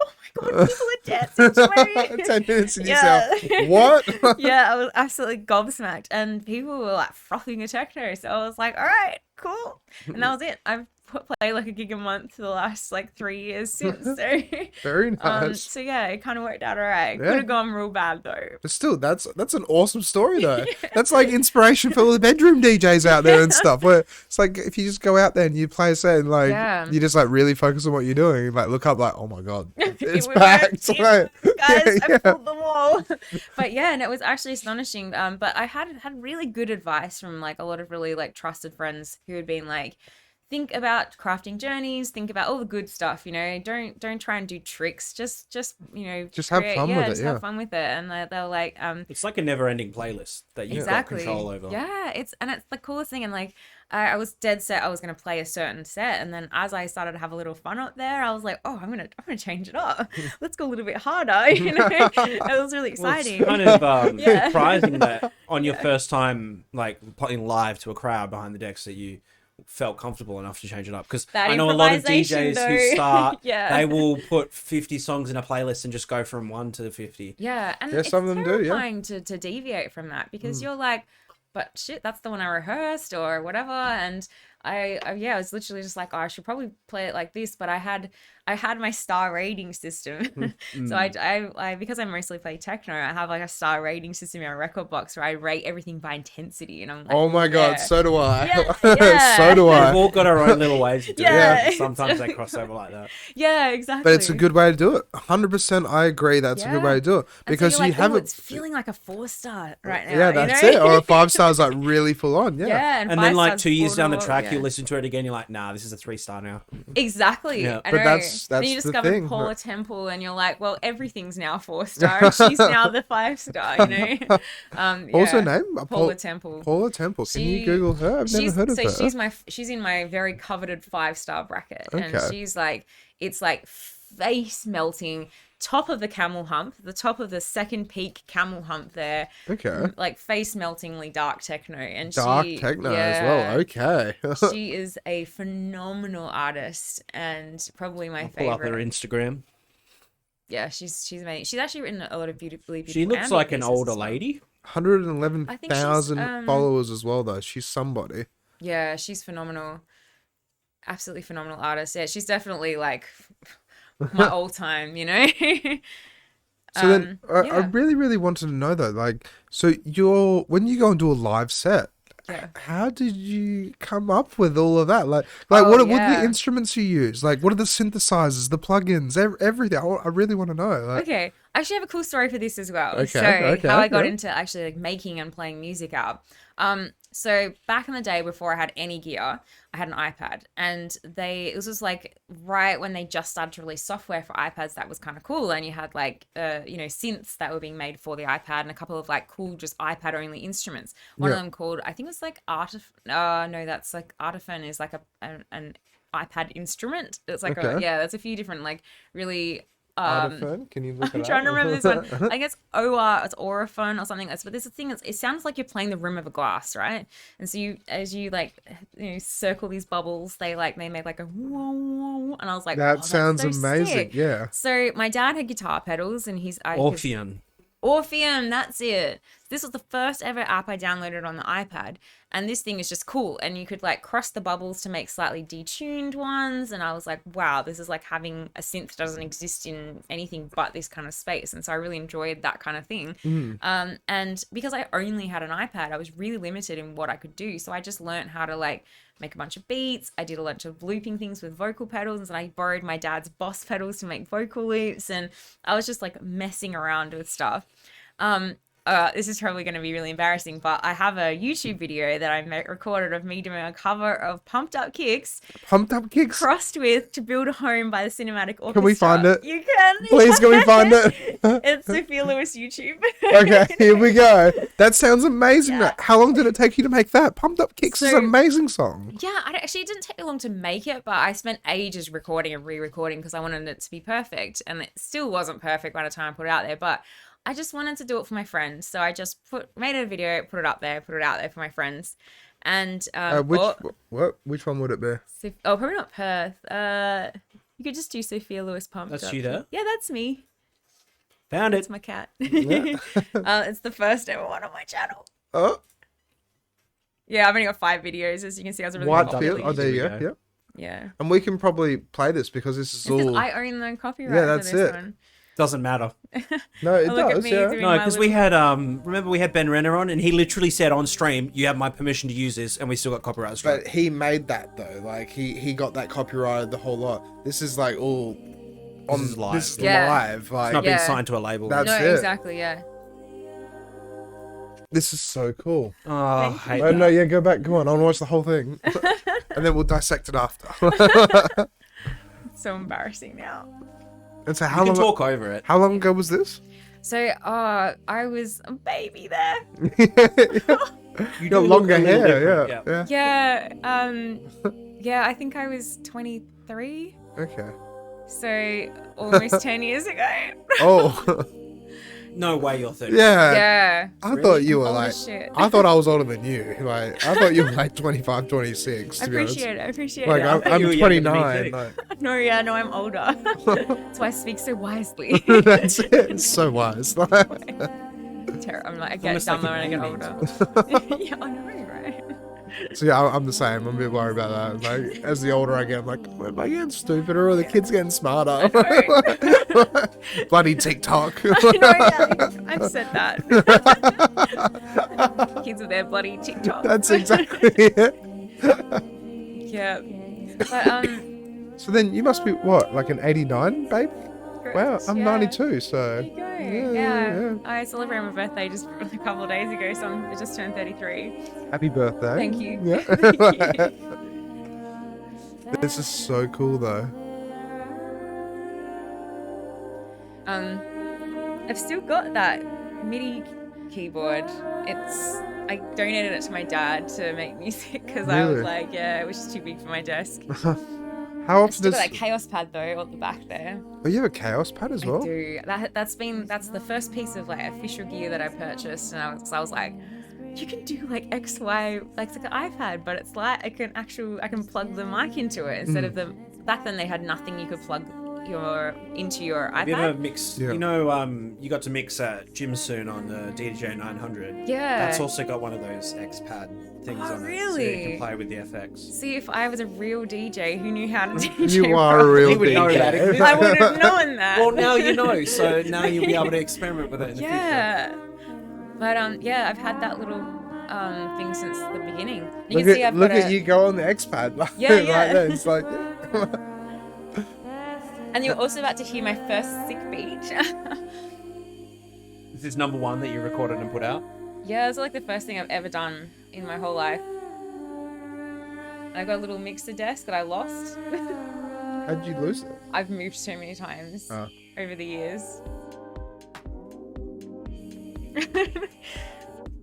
oh my God, people are dancing to me. 10 minutes in yourself. What? Yeah, I was absolutely gobsmacked, and people were like frothing a techno. So I was like, all right, cool. And that was it. I've play like a gig a month for the last like 3 years since. So very nice. So yeah, it kind of worked out all right. Could have gone real bad though. But still, that's an awesome story though. That's like inspiration for all the bedroom DJs out there and stuff. Where it's like if you just go out there and you play a set and like you just like really focus on what you're doing, like look up like, oh my God, it's packed. Guys, I pulled the wall. But yeah, and it was actually astonishing. But I had really good advice from like a lot of really like trusted friends who had been like, think about crafting journeys, think about all the good stuff, don't try and do tricks, just have fun with it. Just have fun with it. And they were like, it's like a never ending playlist that you've got control over. Yeah, it's the coolest thing. And like I was dead set I was gonna play a certain set, and then as I started to have a little fun up there, I was like, oh, I'm gonna change it up. Let's go a little bit harder. It was really exciting. Well, it's kind of surprising that on your first time like playing live to a crowd behind the decks that you felt comfortable enough to change it up, because I know a lot of DJs who start they will put 50 songs in a playlist and just go from 1 to 50. And it's some of them terrifying to deviate from that, because you're like, but shit, that's the one I rehearsed or whatever. And I was literally just like, oh, I should probably play it like this. But I had my star rating system. So I because I mostly play techno, I have like a star rating system in my record box where I rate everything by intensity. And I'm like, oh my God, so do I. Yeah. So do I. We've all got our own little ways to do it. Sometimes they cross over like that. Yeah, exactly. But it's a good way to do it. 100% I agree that's a good way to do it. Because so you have it. It's feeling like a 4-star right now. Yeah, that's it. Or a 5-star is like really full on. Yeah. And then like 2 years down the track, you listen to it again, you're like, nah, this is a 3-star now. Exactly. Yeah. I but know. that's then you the discover thing. Paula Temple, and you're like, well, everything's now 4-star, and she's now the 5-star. What's her name? Paula Temple. Paula Temple. Can you Google her? I've never heard of her. She's in my very coveted 5-star bracket, and she's like, it's like face melting. Top of the camel hump, the top of the second peak camel hump there. Okay. Like face meltingly dark techno. And dark techno as well. Okay. She is a phenomenal artist and probably my favorite. Pull up her Instagram. Yeah, she's amazing. She's actually written a lot of beautiful. She looks like an older lady. 111,000 followers as well, though. She's somebody. Yeah, she's phenomenal. Absolutely phenomenal artist. Yeah, she's definitely like my all-time, So then I really, really wanted to know though, like, so when you go and do a live set, how did you come up with all of that? Like what are the instruments you use? Like, what are the synthesizers, the plugins, everything? I really want to know. Like, okay, I actually have a cool story for this as well. Okay, How I got into actually like making and playing music out. So back in the day before I had any gear, I had an iPad, and it was just like right when they just started to release software for iPads that was kind of cool, and you had like synths that were being made for the iPad and a couple of like cool just iPad only instruments. One of them called, I think it was like that's like Artiphone is like an iPad instrument. It's like there's a few different like really Artiphone? Can you look I'm it trying up? to remember this one. I guess it's Auraphone or something. But this thing it sounds like you're playing the rim of a glass, right? And so as you like circle these bubbles, they make like a whoa, whoa, and I was like, that sounds so amazing. Sick. Yeah. So my dad had guitar pedals, and Orpheum, that's it. This was the first ever app I downloaded on the iPad, and this thing is just cool. And you could like cross the bubbles to make slightly detuned ones, and I was like, wow, this is like having a synth that doesn't exist in anything but this kind of space. And so I really enjoyed that kind of thing. And because I only had an iPad, I was really limited in what I could do. So I just learned how to like make a bunch of beats. I did a bunch of looping things with vocal pedals, and I borrowed my dad's Boss pedals to make vocal loops, and I was just like messing around with stuff. This is probably going to be really embarrassing, but I have a YouTube video that I recorded of me doing a cover of Pumped Up Kicks. Pumped Up Kicks? Crossed with To Build a Home by the Cinematic Orchestra. Can we find it? You can. Please, can we find it? It's Sophia Lewis YouTube. Okay, here we go. That sounds amazing. Yeah. How long did it take you to make that? Pumped Up Kicks is an amazing song. Yeah, it didn't take me long to make it, but I spent ages recording and re-recording because I wanted it to be perfect, and it still wasn't perfect by the time I put it out there, but I just wanted to do it for my friends. So I just made a video, put it out there for my friends. And which one would it be? Probably not Perth. You could just do Sophia Lewis Pumped Up. That's you there? Yeah, that's me. Found it. It's my cat. It's the first ever one on my channel. Oh. Yeah, I've only got 5 videos, as you can see. I was really Whitefield. Oh, there you go. Yep. Yeah. And we can probably play this because this is all. I own the copyright. Yeah, that's for this it. one. Doesn't matter. No, it Look at does. me Yeah. doing No, my because little- we had remember we had Ben Renner on, and he literally said on stream, "You have my permission to use this," and we still got copyright strike. But he made that though. Like he got that copyrighted the whole lot. This is like all on. This is live. This is Yeah. live. Like It's not being signed to a label. That's No, it. exactly, yeah. this is so cool. Oh, I hate Oh that. no, yeah, go back. Come on, I'll watch the whole thing, and then we'll dissect it after. It's so embarrassing now. And so You how can long? talk over it. How long ago was this? So, I was a baby there. You got longer hair, yeah. Yeah, I think I was 23. Okay. So, almost 10 years ago. Oh. No way you're 30. Yeah. Yeah. I thought you were Old like. as shit. I thought I was older than you. Like I thought you were like 25, 26. I To be honest. appreciate Like it. I'm you were younger than me 29. too. Like, No, I'm older. That's why I speak so wisely. that's it. It's so wise. Like, I'm like, I get Almost like dumber a when I get baby. older. Yeah, I know, right? so yeah, I'm the same. I'm a bit worried about that. Like as the older I get, I'm like, am I getting stupider or are the kids getting smarter? Bloody TikTok. I know, yeah, I've said that. Kids with their bloody TikTok. That's exactly it. Yeah. But, So then you must be what, like an 89, babe? correct, Wow, I'm yeah. 92, so. There you go. Yeah, Yeah. yeah. I celebrated my birthday just a couple of days ago, so I just turned 33. Happy birthday. Thank you. Yeah. Thank you. This is so cool though. I've still got that MIDI keyboard. I donated it to my dad to make music because I was Really? like, yeah, it was just too big for my desk. How I often still does? got that Chaos pad though at the back there. Oh, you have a Chaos pad as well? I do. That's the first piece of like official gear that I purchased, and I was like, you can do like X, Y, like it's like an iPad, but it's like I can plug the mic into it instead of the. Back then they had nothing you could plug into your Have you iPad. ever mixed? Yeah. You know, you got to mix at Jim soon on the DJ 900. Yeah. That's also got one of those X pad things Oh, on it, so really? you can play with the FX. See, if I was a real DJ who knew how to DJ, You are a real He would know that. DJ. I would have known that. Well, now you know, so now you'll be able to experiment with it in the future. Yeah. But yeah, I've had that little thing since the beginning. You Look can see at, I've look got at you go on the X pad. Like, Yeah, right yeah. there. It's like. And you're also about to hear my first sick beat. This is number 1 that you recorded and put out. Yeah, it's like the first thing I've ever done in my whole life. I got a little mixer desk that I lost. How'd you lose it? I've moved so many times over the years.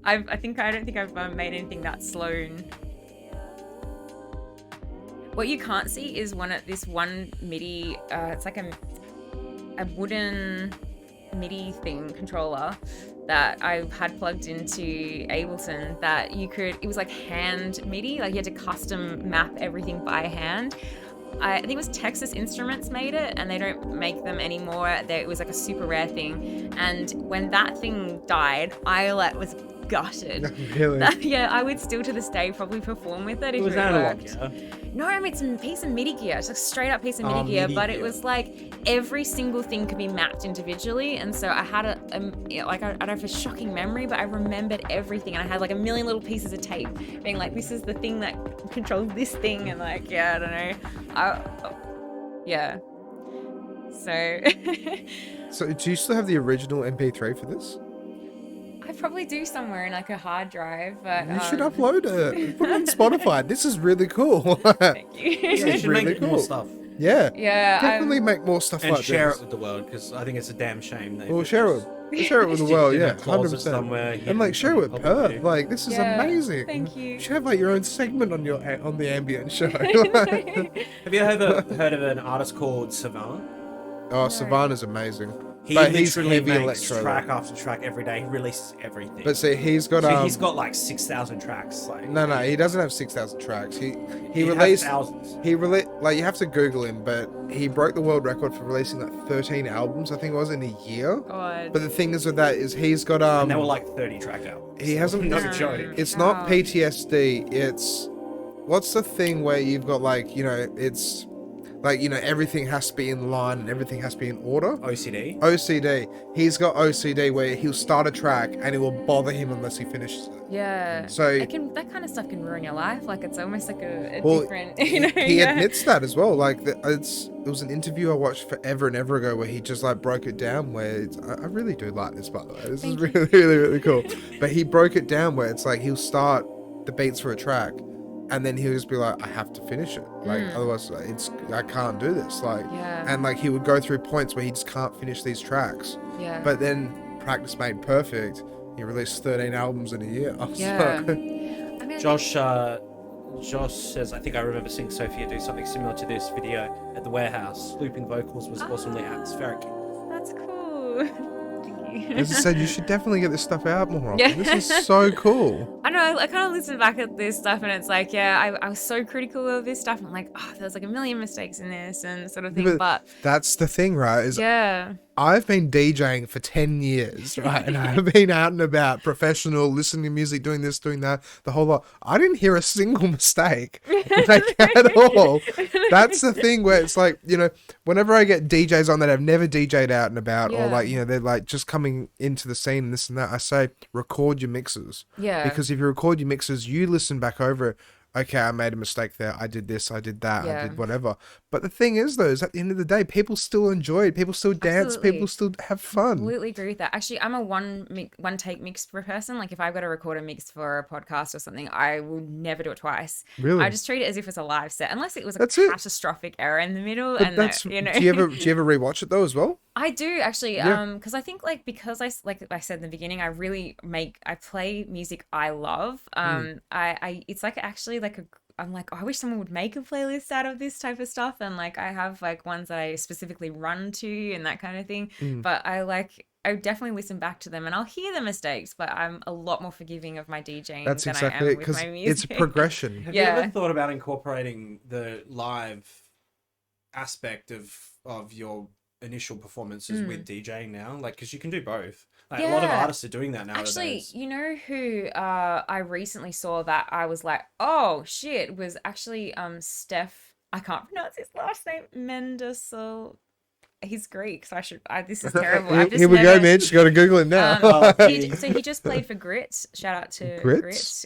I don't think I've made anything that slow. What you can't see is this one MIDI. It's like a wooden MIDI thing controller that I had plugged into Ableton that it was like hand MIDI, like you had to custom map everything by hand. I think it was Texas Instruments made it, and they don't make them anymore. It was like a super rare thing. And when that thing died, I was gutted. Really? I would still to this day probably perform with it if it was analog, worked. No, I mean it's a piece of MIDI gear. It's a straight up piece of MIDI gear, but it was like every single thing could be mapped individually, and so I had I don't know if it's shocking memory, but I remembered everything, and I had like a million little pieces of tape being like, this is the thing that controls this thing, and like I don't know. So do you still have the original MP3 for this? I probably do somewhere in like a hard drive, but you should upload it. Put it on Spotify. This is really cool. Thank you. You should make more stuff. Yeah. Yeah. Definitely make more stuff and like this. And share it with the world, because I think it's a damn shame. Well, share it with the world, yeah, 100%. Somewhere, and like share it with Perth. Like this is amazing. Thank you. You should have like your own segment on the Ambient show. Have you ever heard of an artist called Savannah? Oh, Savannah's amazing. He literally makes track after track every day. He releases everything. But see, he's got he's got like 6,000 tracks. Like no, he doesn't have 6,000 tracks. He released thousands. Like you have to Google him, but he broke the world record for releasing like 13 albums. I think it was in a year. God. But the thing is with that is he's got and they were like 30 track albums. He hasn't. No joke. It's not PTSD. It's what's the thing where you've got like it's. Like, everything has to be in line and everything has to be in order. OCD. He's got OCD where he'll start a track and it will bother him unless he finishes it. Yeah. So that kind of stuff can ruin your life. Like it's almost like a different, He admits that as well. Like it was an interview I watched forever and ever ago where he just like broke it down where I really do like this, by the way. This is really, really, really cool. But he broke it down where it's like he'll start the beats for a track. And then he'll just be like, I have to finish it. Like, otherwise I can't do this. Like, and like he would go through points where he just can't finish these tracks. Yeah. But then practice made perfect. He released 13 albums in a year. Yeah. Josh says, I think I remember seeing Sophia do something similar to this video at the warehouse. Looping vocals was awesomely atmospheric. That's cool. As I said, you should definitely get this stuff out more often. Yeah. This is so cool. I know, I kind of listen back at this stuff and it's like, I was so critical of this stuff. I'm like, there's like a million mistakes in this and sort of thing. But that's the thing, right? I've been DJing for 10 years, right? And I've been out and about, professional, listening to music, doing this, doing that, the whole lot. I didn't hear a single mistake like, at all. That's the thing where it's like, whenever I get DJs on that have never DJ'd out and about or like, they're like just coming into the scene and this and that, I say, record your mixes. Yeah. Because if you record your mixes, you listen back over it. Okay, I made a mistake there. I did this, I did that, I did whatever. But the thing is, though, is at the end of the day, people still enjoy it. People still dance. Absolutely. People still have fun. Completely agree with that. Actually, I'm a one take mix per person. Like if I've got to record a mix for a podcast or something, I will never do it twice. Really? I just treat it as if it's a live set, unless it was a catastrophic error in the middle. But do you ever rewatch it though as well? I do actually, because I think because I said in the beginning, I play music I love. It's like actually like I'm like, I wish someone would make a playlist out of this type of stuff, and like I have like ones that I specifically run to and that kind of thing. But I definitely listen back to them and I'll hear the mistakes, but I'm a lot more forgiving of my DJing than I am with my music. It's progression. Have you ever thought about incorporating the live aspect of your initial performances with DJing now? Like, because you can do both. Like, a lot of artists are doing that nowadays. Actually, you know who I recently saw that I was like, oh shit, was actually Steph. I can't pronounce his last name. Mendelssohn. he's Greek, so this is terrible. Here we go, Mitch. You got to Google him now. So he just played for Grit. Shout out to Grit.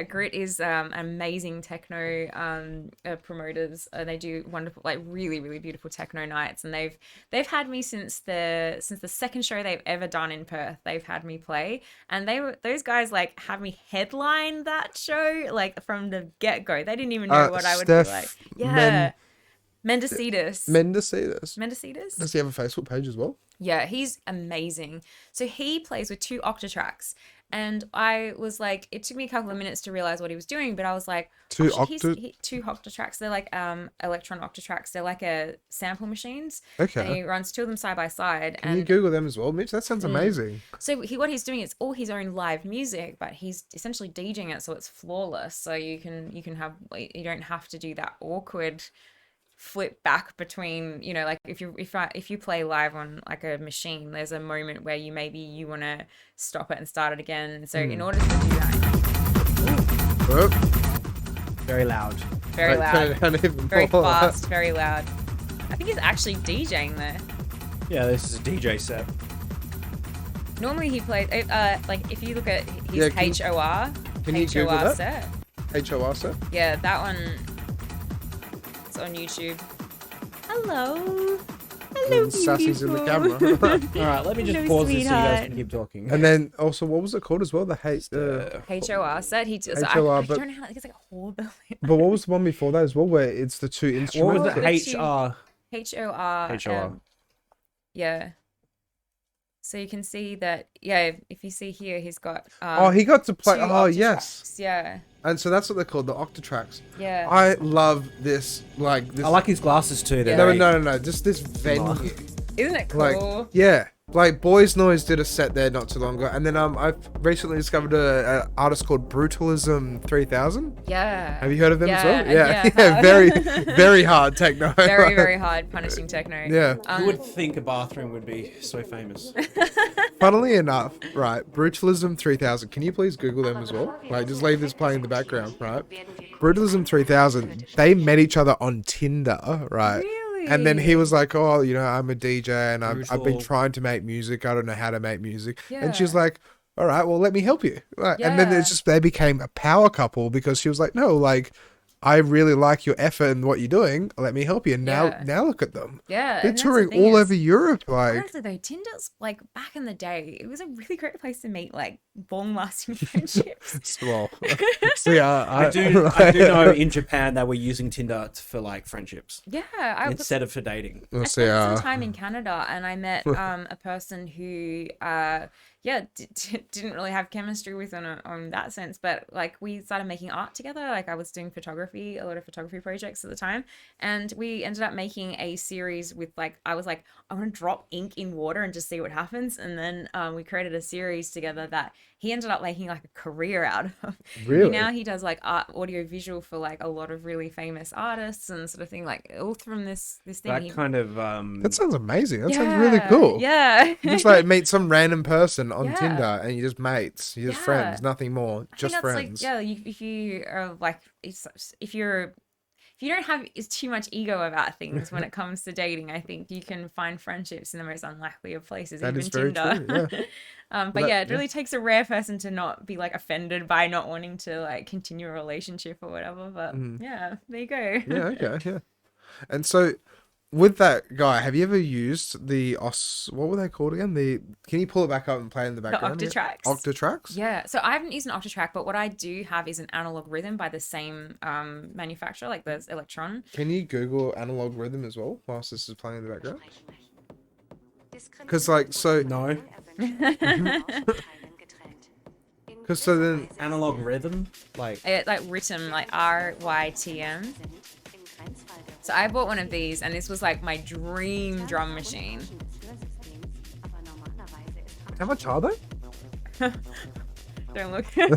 Grit is amazing techno promoters. They do wonderful, like really, really beautiful techno nights, and they've had me since the second show they've ever done in Perth. They've had me play, and those guys like had me headline that show like from the get go. They didn't even know what I would be like. Yeah. Mendecitus. Does he have a Facebook page as well? Yeah, he's amazing. So he plays with 2 octatracks. And I was like, it took me a couple of minutes to realize what he was doing, but I was like, 2 octatracks. They're like electron octatracks. They're like sample machines. Okay. And he runs 2 of them side by side. Can you Google them as well, Mitch? That sounds amazing. So what he's doing is all his own live music, but he's essentially DJing it so it's flawless. So you don't have to do that awkward flip back between, you know, like if you play live on like a machine, there's a moment where you want to stop it and start it again. So in order to do that, very loud, very fast, very loud. I think he's actually DJing there. Yeah, this is a DJ set. Normally he plays like if you look at his HOR set. HOR set? Yeah, that one. On YouTube. Hello, Sassy's in the camera. All right, let me just pause this so you guys can keep talking. And then also, what was it called as well? The HOR set. I don't know how it's like a whole building. But what was the one before that as well, where it's the 2 instruments? What was it? HOR. Yeah. So you can see that. Yeah, if you see here, he's got. He got to play. Yes. Yeah. And so that's what they're called, the octatracks. Yeah. I love this. I like his glasses too. Yeah. No. Just this venue. Isn't it cool? Like Boys Noise did a set there not too long ago, and then I've recently discovered an artist called Brutalism 3000. Yeah. Have you heard of them as well? Yeah. Very, very hard techno. Very, very hard punishing techno. Yeah. Who would think a bathroom would be so famous? Funnily enough, right? Brutalism 3000. Can you please Google them as well? Like, just leave this playing in the background, right? Brutalism 3000. They met each other on Tinder, right? Really? And then he was like, oh, you know, I'm a DJ and I've been trying to make music. I don't know how to make music. Yeah. And she's like, all right, well, let me help you. Right. Yeah. And then they became a power couple because she was like, no, like, I really like your effort and what you're doing. Let me help you. And now look at them. Yeah. They're touring all over Europe. Like, honestly though, Tinder's like back in the day, it was a really great place to meet like long-lasting friendships. Well, so yeah, I do know in Japan they were using Tinder for like friendships. Yeah. Instead of for dating. I spent some time in Canada and I met a person who didn't really have chemistry with on that sense, but like we started making art together. Like I was doing a lot of photography projects at the time, and we ended up making a series with I was like, I want to drop ink in water and just see what happens, and then we created a series together that he ended up making like a career out of. Really? Now he does like art, audio visual for like a lot of really famous artists and sort of thing, like all from this thing. That sounds amazing. That sounds really cool. Yeah. You just like meet some random person on Tinder and you're just mates. You're just friends, nothing more. Just friends. If you are like, if you don't have too much ego about things when it comes to dating, I think you can find friendships in the most unlikely of places, that even is very Tinder. True, yeah. It really takes a rare person to not be like offended by not wanting to like continue a relationship or whatever. But yeah, there you go. Yeah, okay, yeah. And so with that guy, have you ever used the what were they called again? Can you pull it back up and play in the background? The Octatracks. Octatracks? Yeah. So I haven't used an Octatrack, but what I do have is an analog rhythm by the same manufacturer, like the Electron. Can you Google analog rhythm as well whilst this is playing in the background? Because no. Because so then analog rhythm, like rhythm, like RYTM. So I bought one of these, and this was like my dream drum machine. How much are they? Don't look. You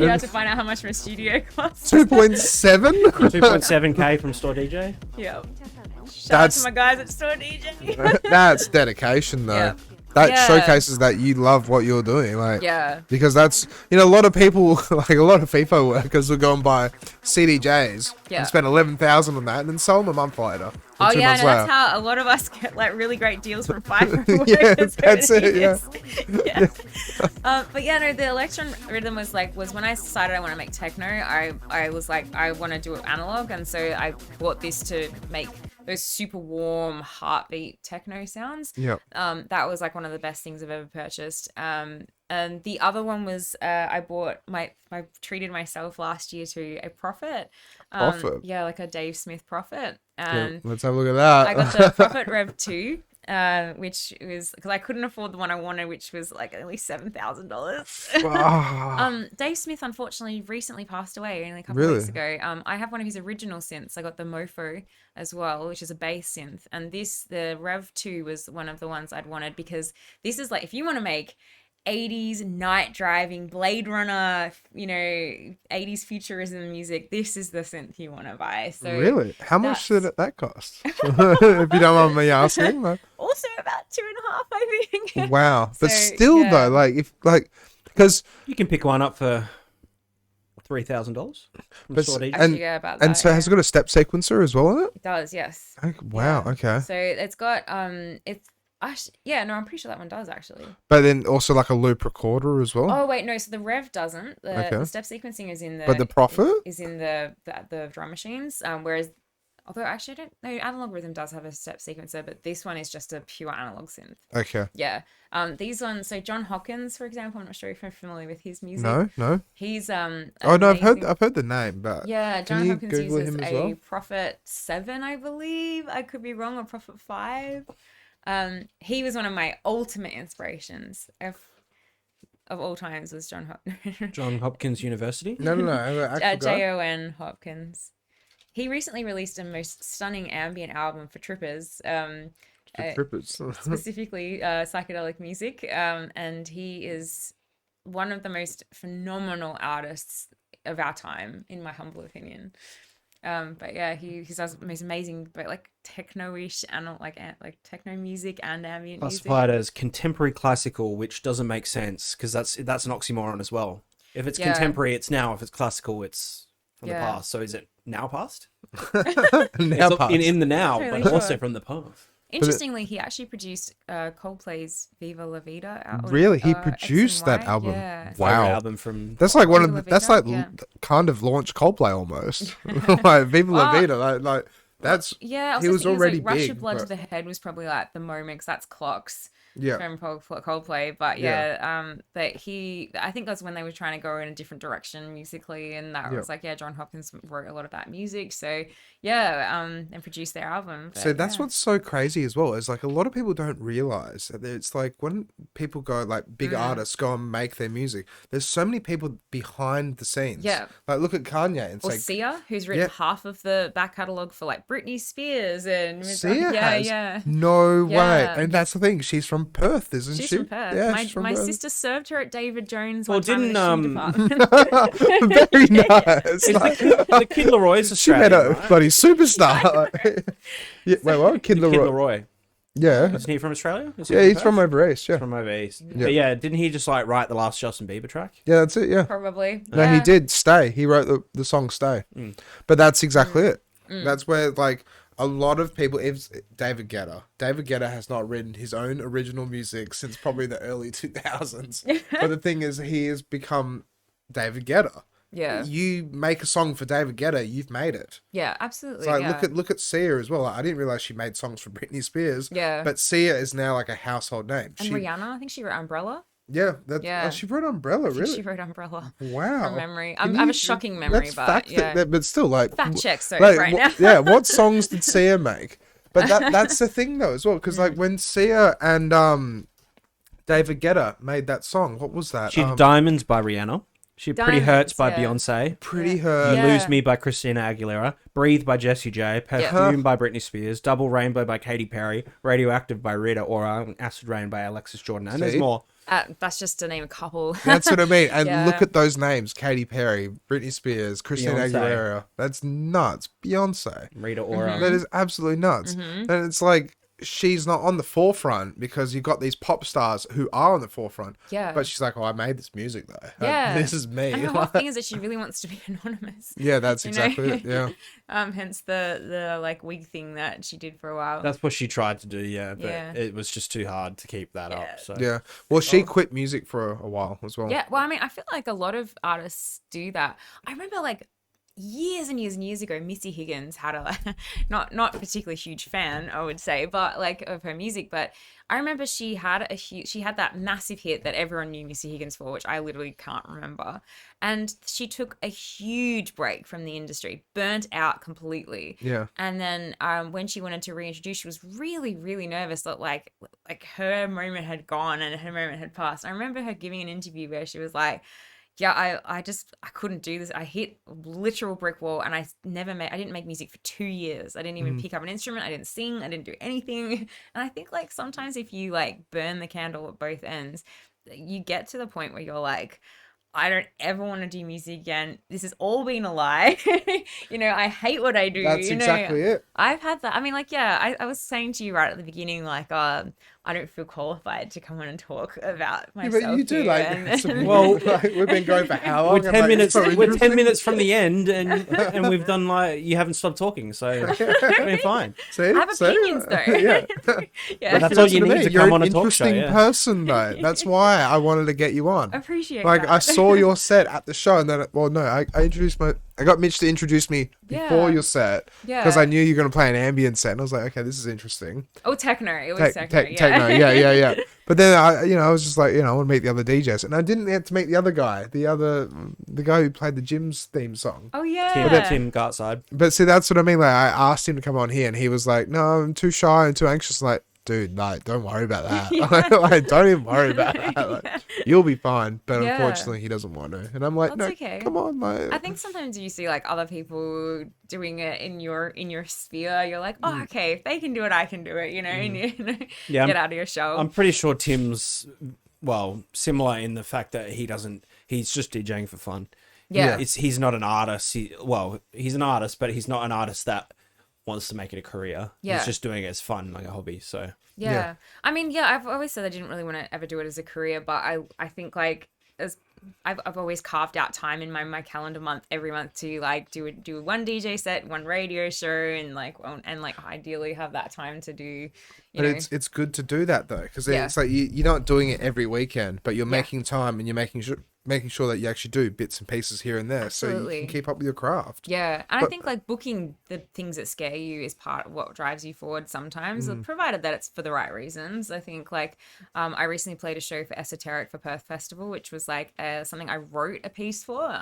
have to find out how much my studio costs. 2.7? 2.7K from Store DJ? Yep. Shout out to my guys at Store DJ. That's dedication, though. that showcases that you love what you're doing, like, because that's, a lot of people, like a lot of FIFO workers will go and buy CDJs and spend 11,000 on that and then sell them a month later. Oh yeah, no, that's how a lot of us get like really great deals from FIFO workers. That's it. Yeah. But yeah, no, the Electron Rhythm was when I decided I want to make techno. I was like, I want to do it analog, and so I bought this to make those super warm heartbeat techno sounds. Yeah. That was like one of the best things I've ever purchased. And the other one was I treated myself last year to a Prophet. Yeah, like a Dave Smith Prophet. Let's have a look at that. I got the Prophet Rev 2, which was because I couldn't afford the one I wanted, which was like at least $7,000. Dave Smith unfortunately recently passed away only a couple of weeks ago. I have one of his original synths. I got the Mofo as well, which is a bass synth, and the Rev 2 was one of the ones I'd wanted, because this is like, if you want to make 80s night driving, Blade Runner, 80s futurism music, this is the synth you want to buy. So really, how much did that cost? If you don't mind me asking. Also about $2,500, I think. Wow, but still though, because you can pick one up for $3,000. And so has it got a step sequencer as well in it? It does, yes. Wow. Yeah. Okay. So it's got I'm pretty sure that one does actually. But then also like a loop recorder as well. Oh wait, no. So the Rev doesn't. The step sequencing is in the. But the Prophet is in the drum machines. Whereas, although actually I don't know, Analog Rhythm does have a step sequencer, but this one is just a pure analog synth. Okay. Yeah. These ones. So John Hopkins, for example, I'm not sure if you're familiar with his music. No. He's Oh no, I've heard the name, but yeah, John Hopkins uses a Prophet 7, I believe. I could be wrong, or Prophet 5. He was one of my ultimate inspirations of all times. Was John Hopkins University? No. Jon Hopkins. He recently released a most stunning ambient album for trippers. Specifically psychedelic music. And he is one of the most phenomenal artists of our time, in my humble opinion. But yeah, he does the most amazing, but like techno-ish and like techno music and ambient music. Classified as contemporary classical, which doesn't make sense because that's an oxymoron as well. If it's contemporary, it's now. If it's classical, it's from the past. So is it now past? Now past. In the now, Totally but also from the past. Interestingly, he actually produced Coldplay's "Viva La Vida." Really, he produced that album. Yeah. Wow, album from that's like one of the, that's like kind of launched Coldplay almost. Like Viva La Vida, like that's he was already Rush big. of Blood to the Head was probably like the moment, 'cause that's Clocks. Yeah. From Coldplay, but but I think that's when they were trying to go in a different direction musically, and that was like John Hopkins wrote a lot of that music, so and produced their album. But, so that's what's so crazy as well, is like a lot of people don't realize that it's like when people go, like big artists go and make their music, there's so many people behind the scenes. Like look at Kanye and Sia, who's written half of the back catalogue for like Britney Spears and Sia has no way, and that's the thing, she's from Perth, isn't she? She's from Perth. Yeah, my sister served her at David Jones. Well, didn't very nice. The Kid Leroy's Australian, she met a bloody superstar. Wait, what? Kid Leroy. Yeah. Isn't he from Australia? He's from over east. Yeah. From over east. But didn't he just like write the last Justin Bieber track? Yeah, that's it. Yeah. Probably. No, he did. Stay. He wrote the song Stay. But that's exactly it. That's where like a lot of people, David Guetta has not written his own original music since probably the early 2000s. But the thing is, he has become David Guetta. Yeah. You make a song for David Guetta, you've made it. Yeah, absolutely. So look at Sia as well. Like, I didn't realize she made songs for Britney Spears. Yeah. But Sia is now like a household name. And Rihanna, I think she wrote Umbrella. Yeah, she wrote Umbrella, really? She wrote Umbrella. Wow. From memory. I have a shocking memory, but but still, like... Fact check, so like, right now. Yeah, what songs did Sia make? But that's the thing, though, as well, because, like, when Sia and David Guetta made that song, what was that? She Diamonds by Rihanna. She Pretty Hurts by Beyonce. Pretty Hurts. You Lose Me by Christina Aguilera. Breathe by Jessie J. Perfume by Britney Spears. Double Rainbow by Katy Perry. Radioactive by Rita Ora. Acid Rain by Alexis Jordan. And there's more. That's just to name a couple. That's what I mean. And look at those names. Katy Perry, Britney Spears, Christina Aguilera. That's nuts. Beyonce. Rita Ora. That is absolutely nuts. And it's like, she's not on the forefront because you've got these pop stars who are on the forefront. Yeah. But she's like, I made this music though. Yeah. This is me. And the whole thing is that she really wants to be anonymous. Yeah, that's exactly it. Yeah. Hence the like wig thing that she did for a while. That's what she tried to do, but it was just too hard to keep that up. So yeah. Well, she quit music for a while as well. Yeah. Well, I mean, I feel like a lot of artists do that. I remember like years and years and years ago, Missy Higgins had a not particularly huge fan, I would say, but like of her music. But I remember she had that massive hit that everyone knew Missy Higgins for, which I literally can't remember. And she took a huge break from the industry, burnt out completely. Yeah. And then when she wanted to reintroduce, she was really, really nervous that like her moment had gone and her moment had passed. I remember her giving an interview where she was like, yeah, I couldn't do this. I hit a literal brick wall, and I didn't make music for 2 years. I didn't even pick up an instrument. I didn't sing. I didn't do anything. And I think like sometimes if you like burn the candle at both ends, you get to the point where you're like, I don't ever want to do music again. This has all been a lie. I hate what I do. That's exactly it. I've had that. I mean, like, yeah, I was saying to you right at the beginning, like, I don't feel qualified to come on and talk about myself. Yeah, but you do, well, we've been going for how long? We're 10 minutes. We're 10 minutes from the end, and we've done like you haven't stopped talking, so it's been fine. See? I have opinions though. Yeah, yeah. That's all you need to come on a talk show. You're an interesting person, though. That's why I wanted to get you on. I appreciate. Like that. I saw your set at the show, and then I got Mitch to introduce me before your set because I knew you were going to play an ambient set, and I was like, okay, this is interesting. Oh, techno. It was techno. Techno. Yeah. But then I was just like, I want to meet the other DJs, and I didn't get to meet the other guy, the guy who played the Jim's theme song. Oh yeah, Tim Gartside. But see, that's what I mean. Like, I asked him to come on here, and he was like, "No, I'm too shy and too anxious." Like, dude, like, don't worry about that. Like, don't even worry about that. Like, you'll be fine. But unfortunately, he doesn't want to. And I'm like, that's no, okay. Come on, mate. I think sometimes you see like other people doing it in your sphere. You're like, oh, okay, if they can do it, I can do it. And get out of your shell. I'm pretty sure Tim's similar in the fact that he's just DJing for fun. Yeah. He's not an artist. He's an artist, but he's not an artist that wants to make it a career. Yeah. He's just doing it as fun, like a hobby. So yeah. I mean, I've always said I didn't really want to ever do it as a career, but I think like as I've always carved out time in my calendar month every month to like do one DJ set, one radio show, and like ideally have that time to do. But it's good to do that though, because it's like you're not doing it every weekend, but you're making time and you're making sure that you actually do bits and pieces here and there. Absolutely. So you can keep up with your craft. Yeah. And I think like booking the things that scare you is part of what drives you forward sometimes, provided that it's for the right reasons. I think like I recently played a show for Aesoteric for Perth Festival, which was like something I wrote a piece for,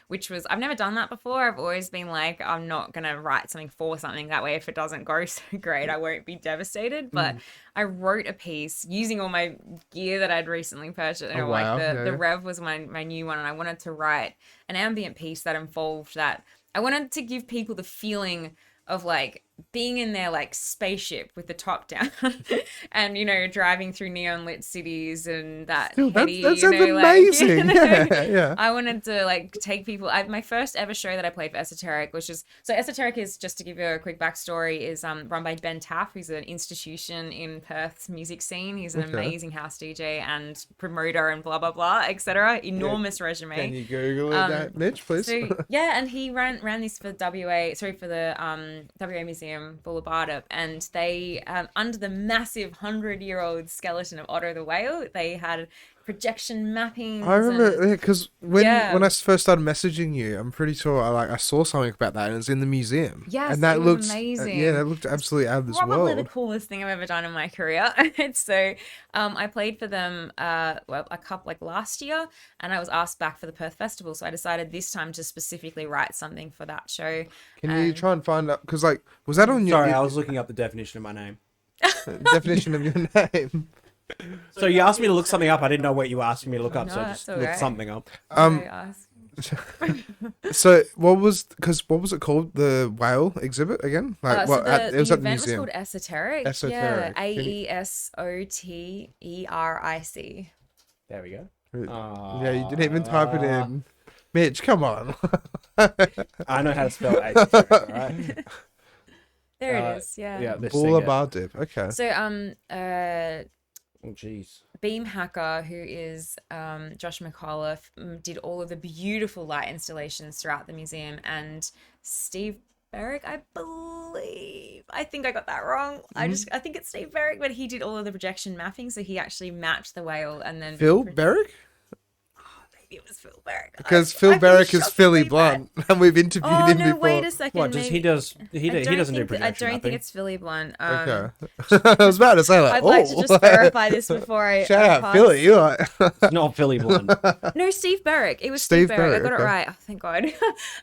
which was, I've never done that before. I've always been like, I'm not going to write something for something. That way, if it doesn't go so great, I won't be devastated. But I wrote a piece using all my gear that I'd recently purchased. Oh, wow. Like the Rev was my new one, and I wanted to write an ambient piece that involved that. I wanted to give people the feeling of like being in their like spaceship with the top down and driving through neon lit cities and that heady, that sounds amazing. Like, yeah. I wanted to like take people. My first ever show that I played for Aesoteric, Aesoteric is, just to give you a quick backstory, is run by Ben Taff, who's an institution in Perth's music scene. He's an amazing house DJ and promoter and blah blah blah, etc. Enormous resume. Can you Google it, Mitch, please? So, and he ran this for the WA Museum Boola Bardip, and they under the massive 100-year-old skeleton of Otto the Whale, they had projection mapping. I remember because when I first started messaging you, I'm pretty sure I saw something about that, and it's in the museum. Yes, and that it looked amazing. That looked absolutely out of this world. Probably the coolest thing I've ever done in my career. So I played for them a couple last year, and I was asked back for the Perth Festival. So I decided this time to specifically write something for that show. Can you try and find out? Because was that on your? Sorry, I was looking up the definition of my name. Definition of your name. So you asked me to look something up. I didn't know what you were asking me to look up, so I just looked something up. So what was it called? The whale exhibit again? It was at the museum. Was called Aesoteric. Aesoteric. Yeah, AESOTERIC. There we go. Yeah, you didn't even type it in. Mitch, come on. I know how to spell Aesoteric, all right? There it is. Yeah. Yeah. Boola Bardip. Okay. So Oh jeez. Beam Hacker, who is Josh McAuliffe, did all of the beautiful light installations throughout the museum, and Steve Berwick, I believe. I think I got that wrong. I think it's Steve Berwick, but he did all of the projection mapping, so he actually mapped the whale and then Phil Berwick? It was Phil Berwick. Because Phil Berwick is Philly Blunt, and we've interviewed him before. Wait a second. What? He doesn't do projection. I don't think it's Philly Blunt. Okay. I was about to say, like, I'd like to just verify this before I shout out Philly. You're like... It's not Philly Blunt. No, Steve Berwick. It was Steve Berwick. I got it right. Oh, thank God.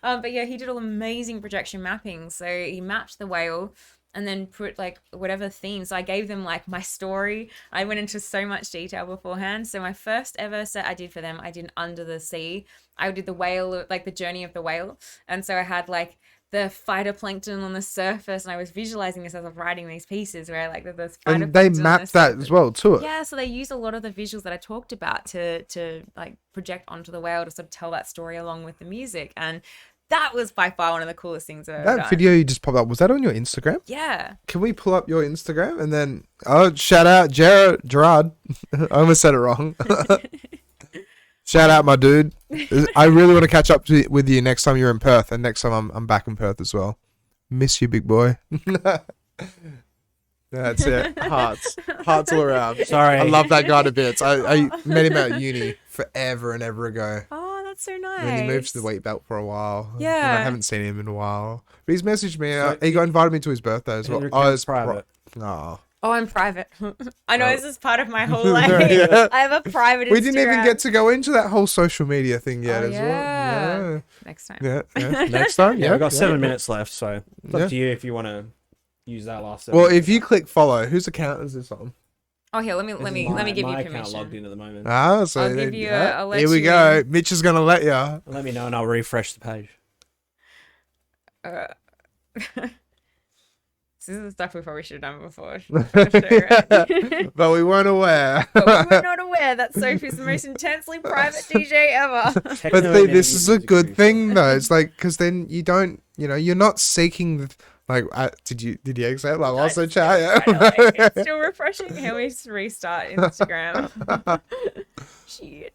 But yeah, he did all amazing projection mapping. So he mapped the whale and then put like whatever theme. So I gave them like my story. I went into so much detail beforehand. So my first ever set I did for them, I did Under the Sea. I did the whale, like the journey of the whale. And so I had like the phytoplankton on the surface, and I was visualizing this as I was writing these pieces where like there's phytoplankton. And they mapped that as well to it. Yeah, so they used a lot of the visuals that I talked about to like project onto the whale to sort of tell that story along with the music. And that was by far one of the coolest things I've ever done. That video you just popped up, was that on your Instagram? Yeah. Can we pull up your Instagram and then shout out Gerard. I almost said it wrong. Shout out my dude. I really want to catch up with you next time you're in Perth, and next time I'm back in Perth as well. Miss you, big boy. That's it. Hearts all around. Sorry, I love that guy to bits. I met him at uni forever and ever ago. Oh, that's so nice. And he moved to the Wheat Belt for a while. Yeah. And I haven't seen him in a while. But he's messaged me. He got invited me to his birthday as well. Oh, it's private. Oh, I'm private. I know this is part of my whole life. Yeah. I have a private Instagram. We didn't even get to go into that whole social media thing yet Oh, as yeah. well. Yeah. Next time. Yeah. Next time. Yeah, Yeah. we've got 7 minutes left, so it's Yeah. up to you if you want to use that last 7 Well, minutes. if you click follow, whose account is this on? Oh, here, let me give you my account permission. logged in at the moment. So I'll give you I'll let here we you go. in. Mitch is gonna let you. Let me know and I'll refresh the page. This is the stuff we probably should have done before. But we weren't aware. But we were not aware that Sophie's the most intensely private DJ ever. But this is a good thing though. It's like, because then you don't, you're not seeking the, like, did you exit? Like, also chat, yeah. It's still refreshing. Here we restart Instagram. Shit.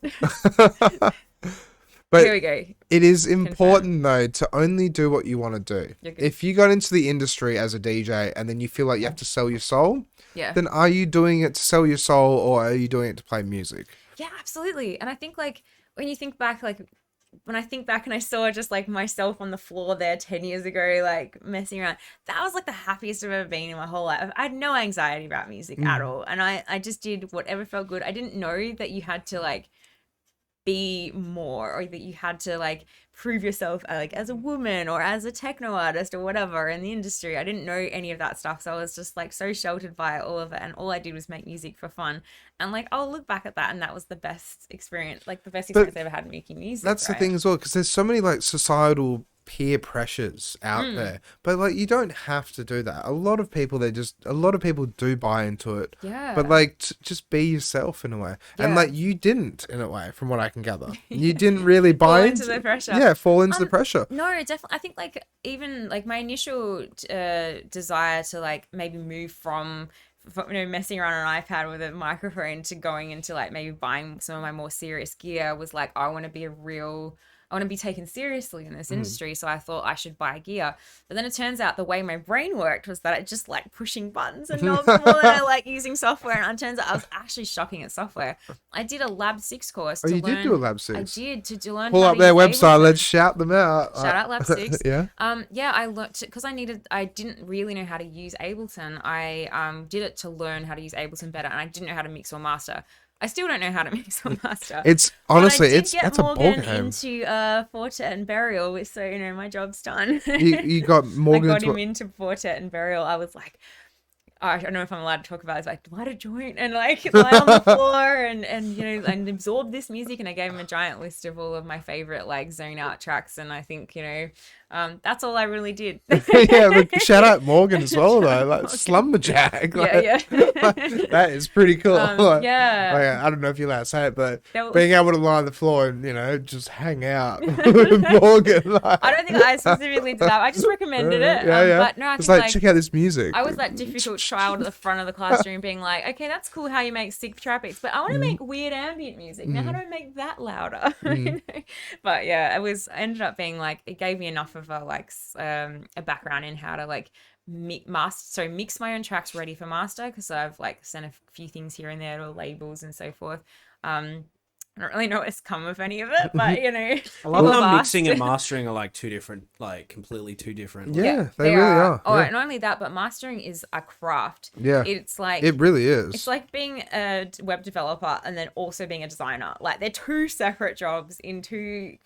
But here we go. It is important though to only do what you want to do. If you got into the industry as a DJ and then you feel like you have to sell your soul, then are you doing it to sell your soul, or are you doing it to play music? Yeah, absolutely. And I think like when you think back, like when I think back and I saw just like myself on the floor there 10 years ago, like messing around, that was like the happiest I've ever been in my whole life. I had no anxiety about music at all. And I just did whatever felt good. I didn't know that you had to like be more, or that you had to like prove yourself like as a woman or as a techno artist or whatever in the industry. I didn't know any of that stuff, so I was just like so sheltered by all of it, and all I did was make music for fun. And like I'll look back at that, and that was the best experience, like the best experience I ever had making music. That's the thing as well, because there's so many like societal peer pressures out there, but like you don't have to do that. A lot of people do buy into it, but like just be yourself in a way, and like you didn't, in a way, from what I can gather. You didn't really buy into the pressure. Fall into the pressure. No, definitely. I think like even like my initial desire to like maybe move from messing around on an iPad with a microphone to going into like maybe buying some of my more serious gear was like, I want to be taken seriously in this industry, so I thought I should buy gear. But then it turns out the way my brain worked was that I just like pushing buttons and knobs more than I like using software. And it turns out I was actually shocking at software. I did a Lab 6 course. Did do a Lab 6? I did, to learn Pull how up to their use website. Ableton. Let's shout them out. Shout out Lab 6. Yeah. I learned because I didn't really know how to use Ableton. I did it to learn how to use Ableton better, and I didn't know how to mix or master. I still don't know how to mix or master. It's honestly, that's a Morgan ballgame. into Fortet and Burial, so my job's done. You got Morgan. I got him into Fortet and Burial. I was like, I don't know if I'm allowed to talk about it. It's like, light a joint and like lie on the floor and you know, and absorb this music. And I gave him a giant list of all of my favorite like zone out tracks. And I think, you know, that's all I really did. Yeah, but shout out Morgan as well though, like Slumberjack. Like, yeah. Like, that is pretty cool. Like, yeah. like, I don't know if you're allowed to say it, but being able to lie on the floor and, you know, just hang out with Morgan. Like, I don't think I specifically did that. I just recommended it. Yeah. But no, I it's think like, check out this music. I was that difficult child at the front of the classroom being like, okay, that's cool how you make sick trap beats, but I want to make weird ambient music. Now, how do I make that louder? But yeah, ended up being like, it gave me enough of a like a background in how to like mix my own tracks ready for master, because I've like sent a few things here and there to labels and so forth. I don't really know what's come of any of it, but you know. I love how mixing and mastering are like two different, like completely two different. Yeah, they really are. Oh, yeah. not only that, but mastering is a craft. Yeah. It's like, it really is. It's like being a web developer and then also being a designer. Like they're two separate jobs they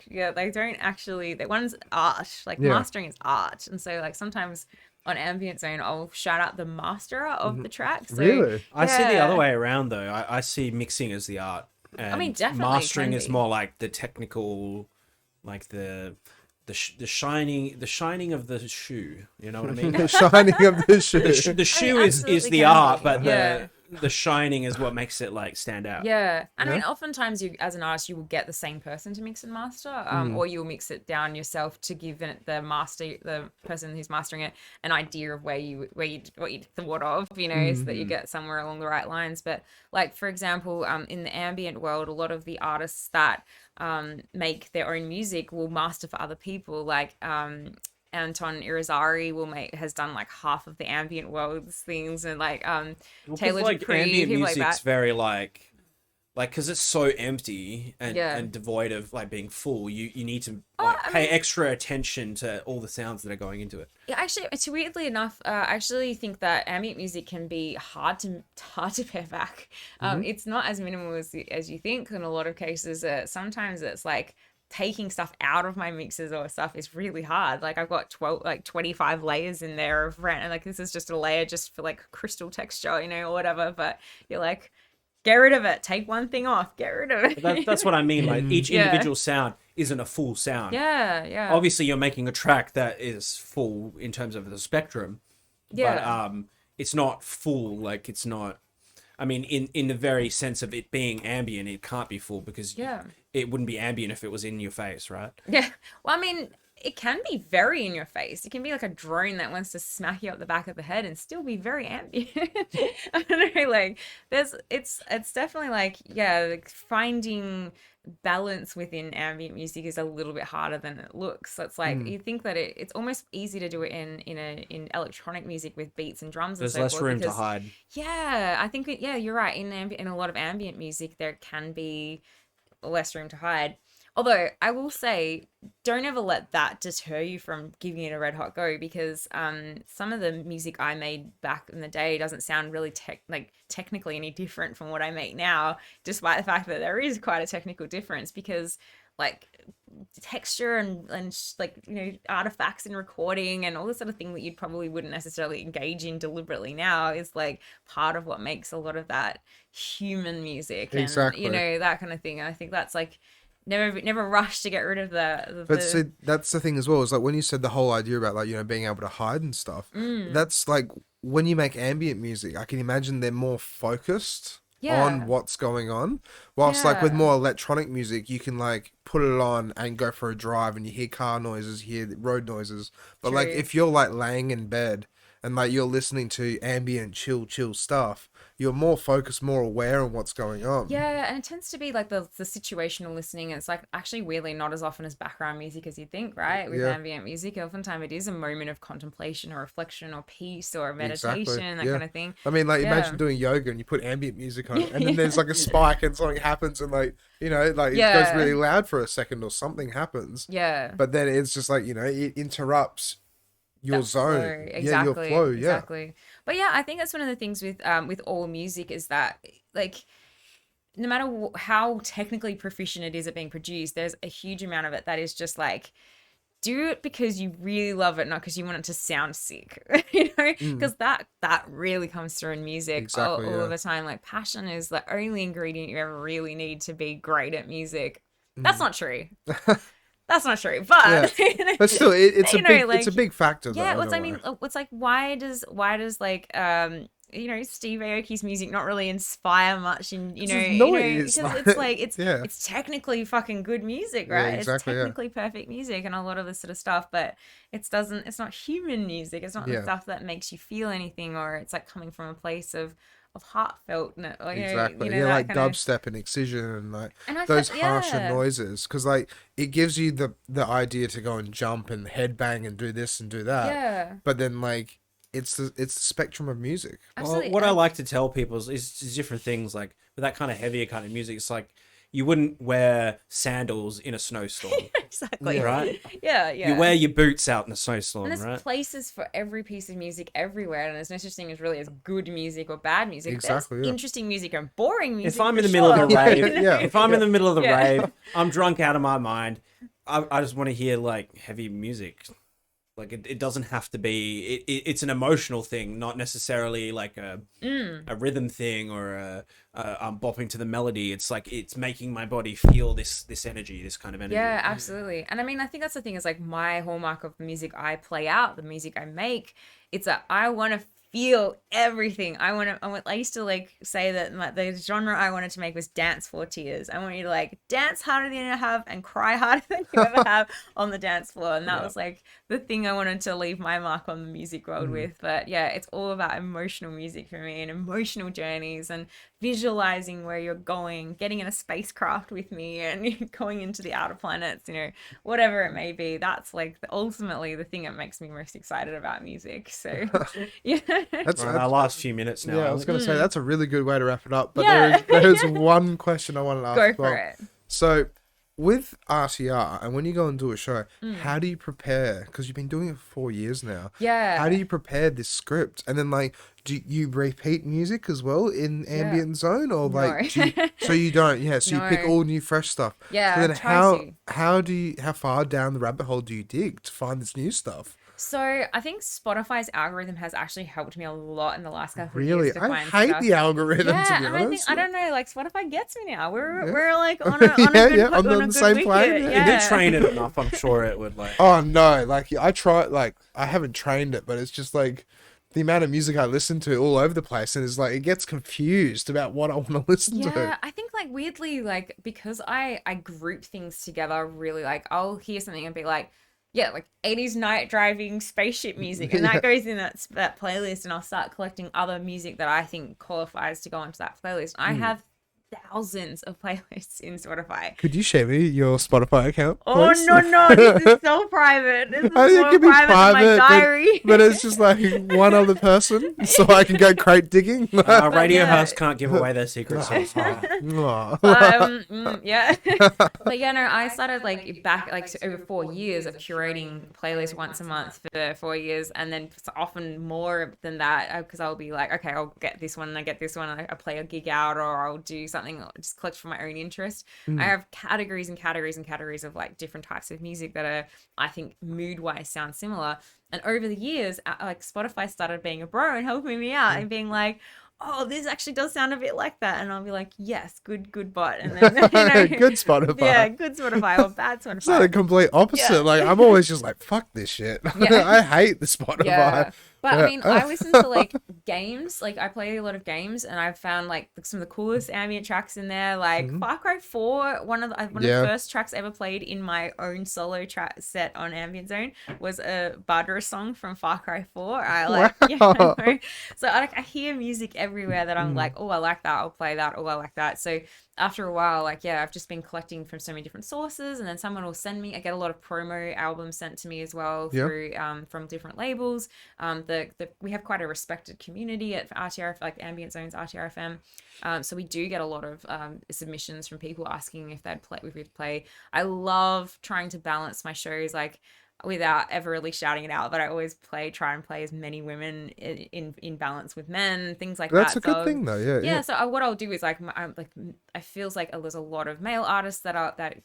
don't actually, one's art, like mastering is art. And so like sometimes on Ambient Zone, I'll shout out the masterer of the track. So, really? I see the other way around though. I see mixing as the art. And I mean, definitely mastering is more like the technical, like the shining of the shoe. You know what I mean? The shining of the shoe. The shoe is the art, but the shining is what makes it like stand out. Yeah, and I mean, oftentimes you, as an artist, you will get the same person to mix and master, or you'll mix it down yourself to give the person who's mastering it, an idea of what you thought of, you know, so that you get somewhere along the right lines. But like for example, in the ambient world, a lot of the artists that make their own music will master for other people, like Anton Irizarry has done like half of the ambient world's things, and like Taylor like Dupree, ambient people music's like that. very like because it's so empty and devoid of like being full. You need to pay extra attention to all the sounds that are going into it. Yeah, actually, it's weirdly enough, I actually think that ambient music can be hard to pare back. It's not as minimal as you think in a lot of cases. Sometimes it's like taking stuff out of my mixes or stuff is really hard. Like I've got 25 layers in there of rent, and like this is just a layer just for like crystal texture, you know, or whatever. But you're like, get rid of it, take one thing off, get rid of it. That's what I mean. Like each individual sound isn't a full sound. Yeah. Obviously, you're making a track that is full in terms of the spectrum. Yeah. But it's not full. Like it's not. I mean, in the very sense of it being ambient, it can't be full because it wouldn't be ambient if it was in your face, right? Yeah. Well, I mean, it can be very in your face. It can be like a drone that wants to smack you up the back of the head and still be very ambient. I don't know, like it's definitely like finding balance within ambient music is a little bit harder than it looks. So it's like you think that it's almost easy to do it in electronic music with beats and drums. There's and so less forth room to hide. Yeah, I think you're right. In a lot of ambient music, there can be less room to hide. Although I will say, don't ever let that deter you from giving it a red hot go, because some of the music I made back in the day doesn't sound really technically any different from what I make now, despite the fact that there is quite a technical difference, because like texture and like, you know, artifacts in recording and all this sort of thing that you probably wouldn't necessarily engage in deliberately now is like part of what makes a lot of that human music and you know, that kind of thing. And I think that's like never rush to get rid of but see, that's the thing as well, is like when you said the whole idea about like, you know, being able to hide and stuff, that's like when you make ambient music, I can imagine they're more focused on what's going on, whilst like with more electronic music you can like put it on and go for a drive and you hear car noises, you hear road noises, but like if you're like laying in bed and like you're listening to ambient chill stuff, you're more focused, more aware of what's going on. Yeah, and it tends to be like the situational listening. It's like actually weirdly not as often as background music as you think, right? With ambient music, oftentimes it is a moment of contemplation or reflection or peace or meditation, that kind of thing. I mean, like imagine doing yoga and you put ambient music on and then there's like a spike and something happens and like, you know, like it goes really loud for a second or something happens. Yeah. But then it's just like, you know, it interrupts your zone. Flow. Exactly. Your flow, exactly. But yeah, I think that's one of the things with all music is that like no matter how technically proficient it is at being produced, there's a huge amount of it that is just like do it because you really love it, not because you want it to sound sick, you know, because that really comes through in music all of the time. Like passion is the only ingredient you ever really need to be great at music. That's not true. That's not true, but but still, it's a big factor. Yeah, what's like, why does like Steve Aoki's music not really inspire much, and because it's technically fucking good music, right? Yeah, exactly, it's technically perfect music and a lot of this sort of stuff, but it's not human music. It's not the stuff that makes you feel anything, or it's like coming from a place of heartfelt, exactly. Like dubstep and excision and those harsher noises, because like it gives you the idea to go and jump and headbang and do this and do that. But then like it's the spectrum of music. Well, what I like to tell people is different things. Like with that kind of heavier kind of music, it's like you wouldn't wear sandals in a snowstorm. Exactly. Right? Yeah. You wear your boots out in a snowstorm, and there's places for every piece of music everywhere, and there's no such thing as really as good music or bad music. Exactly. There's interesting music and boring music. If I'm in the middle of the rave, I'm drunk out of my mind. I just want to hear like heavy music. Like it doesn't have to be. It's an emotional thing, not necessarily like a rhythm thing or I'm bopping to the melody. It's like it's making my body feel this energy, this kind of energy. Yeah, absolutely. And I mean, I think that's the thing is like my hallmark of the music I play out, the music I make. It's I want to feel everything. I used to like say that the genre I wanted to make was dance for tears. I want you to like dance harder than you have and cry harder than you ever have on the dance floor. And that was like the thing I wanted to leave my mark on the music world with. But yeah, it's all about emotional music for me and emotional journeys and visualizing where you're going, getting in a spacecraft with me and going into the outer planets, whatever it may be. That's like ultimately the thing that makes me most excited about music. So yeah. That's our last few minutes now. Yeah, I was going to say that's a really good way to wrap it up. But there is one question I wanted to ask. Go for it. So, with RTR, and when you go and do a show, how do you prepare? Because you've been doing it for 4 years now. Yeah. How do you prepare this script? And then, like, do you repeat music as well in Ambient Zone, or like, so you don't? Yeah, so you pick all new, fresh stuff. Yeah. So then, how far down the rabbit hole do you dig to find this new stuff? So I think Spotify's algorithm has actually helped me a lot in the last couple of years. To find I hate the algorithm, to be honest. I don't know, like Spotify gets me now. We're like on a good same plane. Yeah. If you train it enough, I'm sure it would like. Oh no, like I haven't trained it, but it's just like the amount of music I listen to all over the place, and it's like it gets confused about what I want to listen to. Yeah, I think like weirdly, like because I group things together really, like I'll hear something and be like, yeah, like 80s night driving spaceship music. And that goes in that playlist, and I'll start collecting other music that I think qualifies to go onto that playlist. I have thousands of playlists in Spotify. Could you share me your Spotify account, please? Oh, no. This is so private. This is more private than my diary. But it's just like one other person, so I can go crate digging. Radio house can't give away their secrets. Yeah. But yeah, no, I started like back like over 4 years of curating playlists once a month for 4 years, and then often more than that, because I'll be like, okay, I'll get this one and I get this one, and I play a gig out, or I'll do something, just collect for my own interest. I have categories and categories and categories of like different types of music that are, I think, mood wise sound similar. And over the years, like Spotify started being a bro and helping me out and being like, oh, this actually does sound a bit like that. And I'll be like, yes, good bot. And then, good Spotify. Yeah, good Spotify or bad Spotify. It's not the complete opposite. Yeah. Like, I'm always just like, fuck this shit. Yeah. I hate the Spotify. Yeah. But I mean, I listen to like games, like I play a lot of games, and I've found like some of the coolest ambient tracks in there. Like Far Cry 4, one of the first tracks ever played in my own solo track set on Ambient Zone was a Bardip song from Far Cry 4. So I hear music everywhere that I'm like, oh, I like that, I'll play that, oh, I like that. So after a while, like, yeah, I've just been collecting from so many different sources, and then someone will send me, I get a lot of promo albums sent to me as well through from different labels. We have quite a respected community at RTRF, like Ambient Zone's RTRFM. So we do get a lot of submissions from people asking if we'd play. I love trying to balance my shows. Like, without ever really shouting it out, but I always try and play as many women in balance with men, things like that. That's a good thing though. Yeah. So what I'll do is like, I feels like there's a lot of male artists that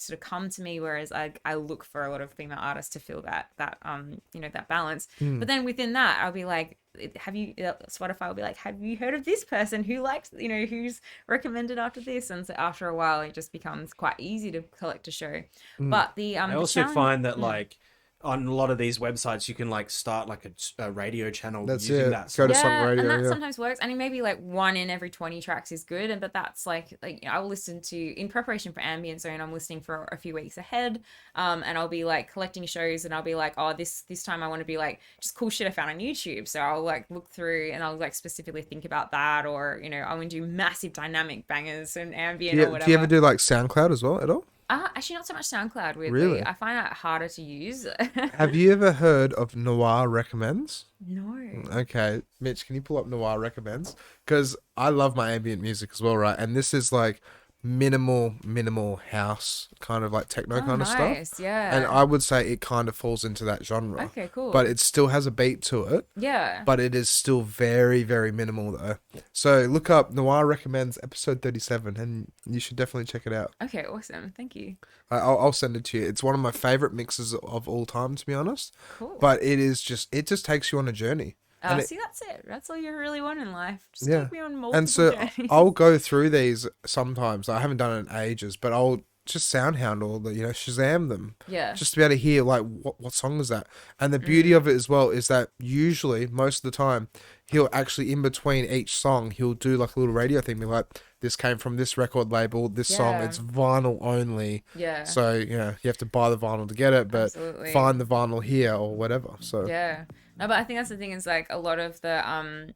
sort of come to me, whereas I look for a lot of female artists to feel that that balance. But then within that, I'll be like, Spotify will be like, have you heard of this person who likes, who's recommended after this? And so after a while, it just becomes quite easy to collect a show. But I also find that like on a lot of these websites, you can like start like a radio channel using that. Go to some radio, and that sometimes works. I mean, maybe like 1 in every 20 tracks is good, but that's like I will listen to, in preparation for Ambient Zone, I'm listening for a few weeks ahead, and I'll be like collecting shows, and I'll be like, oh, this time I want to be like just cool shit I found on YouTube. So I'll like look through and I'll like specifically think about that, or I want to do massive dynamic bangers and ambient or whatever. Do you ever do like SoundCloud as well at all? Actually, not so much SoundCloud, weirdly. Really? I find that harder to use. Have you ever heard of Noir Recommends? No. Okay. Mitch, can you pull up Noir Recommends? Because I love my ambient music as well, right? And this is like minimal house, kind of like techno kind of stuff. Yeah. And I would say it kind of falls into that genre. Okay, cool. But it still has a beat to it. Yeah. But it is still very, very minimal though. So look up Noir Recommends episode 37 and you should definitely check it out. Okay, awesome. Thank you. I'll send it to you. It's one of my favorite mixes of all time, to be honest. Cool. But it just takes you on a journey. See, that's it. That's all you really want in life. Just take me on multiple and so journeys. I'll go through these sometimes. I haven't done it in ages, but I'll just soundhound all the, Shazam them. Yeah. Just to be able to hear like what song is that. And the beauty of it as well is that usually most of the time he'll actually in between each song he'll do like a little radio thing, be like, this came from this record label, this song, it's vinyl only. Yeah. So, you have to buy the vinyl to get it, but find the vinyl here or whatever. So yeah. No, but I think that's the thing is like a lot of the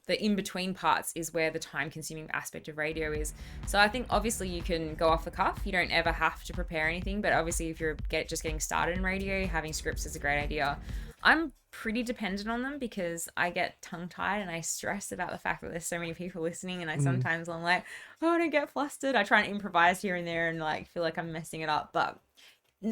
in-between parts is where the time-consuming aspect of radio is. So I think obviously you can go off the cuff. You don't ever have to prepare anything, but obviously if you're just getting started in radio, having scripts is a great idea. I'm pretty dependent on them because I get tongue-tied and I stress about the fact that there's so many people listening, and I'm like, oh, I don't get flustered. I try and improvise here and there and like feel like I'm messing it up, but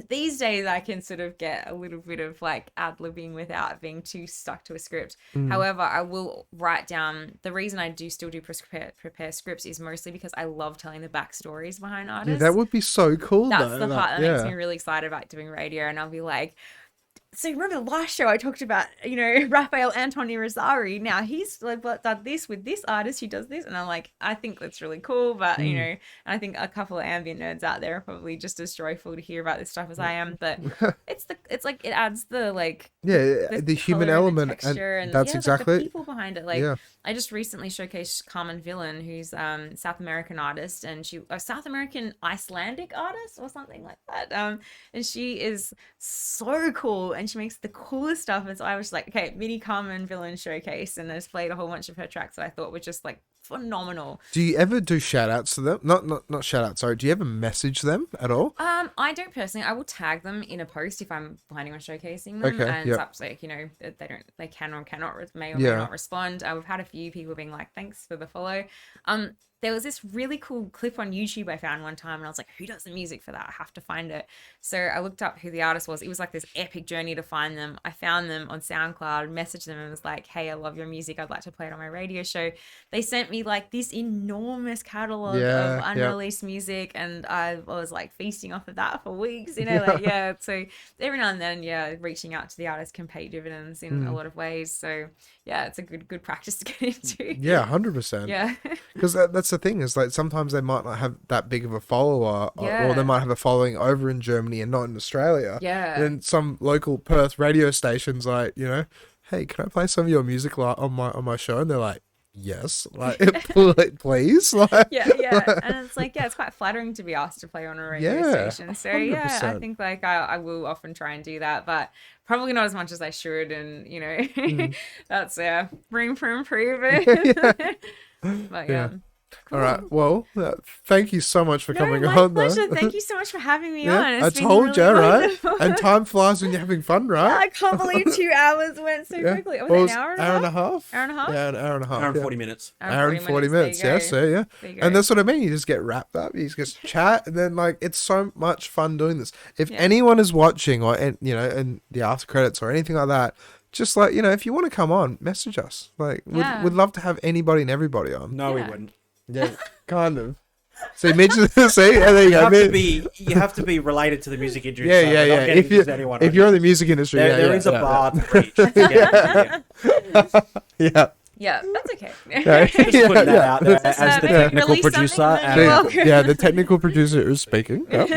these days I can sort of get a little bit of like ad-libbing without being too stuck to a script. However, I will write down, the reason I do still prepare scripts is mostly because I love telling the backstories behind artists. Yeah, that would be so cool. That's the part that makes me really excited about doing radio. And I'll be like, so remember the last show I talked about, Raphael Antoni Rosari. Now he's like done this with this artist who does this, and I'm like, I think that's really cool. But and I think a couple of ambient nerds out there are probably just as joyful to hear about this stuff as I am. But it's like it adds the like the human element, and that's exactly like the people behind it. Like I just recently showcased Carmen Villain, who's South American artist, and she a South American Icelandic artist or something like that. And she is so cool. And she makes the coolest stuff, and so I was like, okay, mini Carmen Villain showcase, and I just played a whole bunch of her tracks that I thought were just like phenomenal. Do you ever do shout outs to them? Not shout outs, sorry. Do you ever message them at all? I don't personally. I will tag them in a post if I'm planning on showcasing them. Okay, and it's up to, they can or cannot may or may not respond. We've had a few people being like, thanks for the follow. There was this really cool clip on YouTube I found one time, and I was like, who does the music for that? I have to find it. So I looked up who the artist was. It was like this epic journey to find them. I found them on SoundCloud, messaged them and was like, hey, I love your music. I'd like to play it on my radio show. They sent me like this enormous catalog of unreleased music, and I was like feasting off of that for weeks, So every now and then, reaching out to the artist can pay dividends in a lot of ways. So yeah, it's a good practice to get into. Yeah, 100%. Yeah. Because that's the thing is like sometimes they might not have that big of a follower, or they might have a following over in Germany and not in Australia. Yeah. And some local Perth radio stations like, hey, can I play some of your music on my show? And they're like, yes, like please. Like, yeah. And it's like, it's quite flattering to be asked to play on a radio station. So 100%. I think like I will often try and do that, but probably not as much as I should. And that's room for improvement. But Cool. All right. Well, thank you so much for coming my on. Pleasure. Though. Thank you so much for having me Yeah, on. I told you, right? And time flies when you're having fun, right? I can't believe 2 hours went so quickly. Was it an hour and a half? Hour and a half? Yeah, an hour and a half. Hour and 40 minutes. Hour and 40 minutes. Yeah, so yeah. And that's what I mean. You just get wrapped up. You just chat, and then like it's so much fun doing this. If anyone is watching, or in the after credits or anything like that, just like if you want to come on, message us. Like we'd love to have anybody and everybody on. No, we wouldn't. Yeah, kind of. See, Mitch. See, there you go. You have to be related to the music industry. Yeah. If you're in the music industry, there is a bar to reach. To get yeah. Yeah, that's okay. Just putting that out there as the technical producer. The technical producer is speaking. Yep.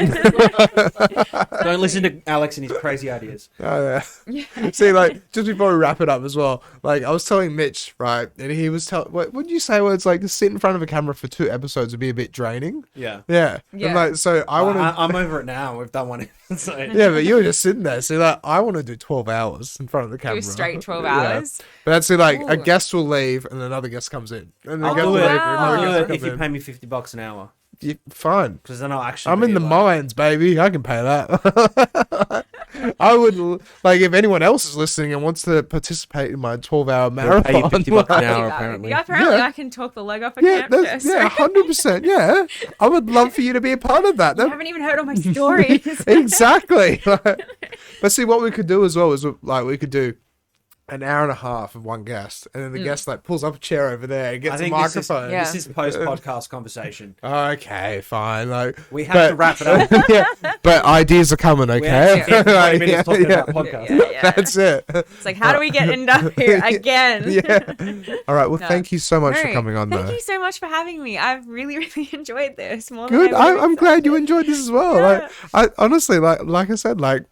Don't listen to Alex and his crazy ideas. Oh, yeah. See, like, just before we wrap it up as well, like, I was telling Mitch, right, and he was telling, what did you say, where it's like to sit in front of a camera for 2 episodes would be a bit draining? Yeah. And like, so I'm over it now. We've done one. So. Yeah, but you were just sitting there. So, like, I want to do 12 hours in front of the camera. Do straight 12 hours? But that's like, a guest will leave and another guest comes in. And I'll do it if you pay me $50 an hour. Yeah, fine. Because then I'll actually. I'm in the mines, baby. I can pay that. I would like if anyone else is listening and wants to participate in my 12-hour marathon. Pay you $50 an hour, apparently. Yeah, apparently I can talk the leg off a camp. 100%. Yeah, I would love for you to be a part of that. You haven't even heard all my stories. Exactly. But see, what we could do as well is like we could do an hour and a half of one guest, and then the guest like pulls up a chair over there and gets a microphone. This is post-podcast conversation. Okay, fine. Like we have to wrap it up. But ideas are coming. Okay, 20 minutes talking about podcast. That's it. It's like, how do we get into here again? All right. Well, thank you so much for coming on. Thank you so much for having me. I've really, really enjoyed this. Good. I'm glad you enjoyed this as well. Like, I honestly, like I said, like.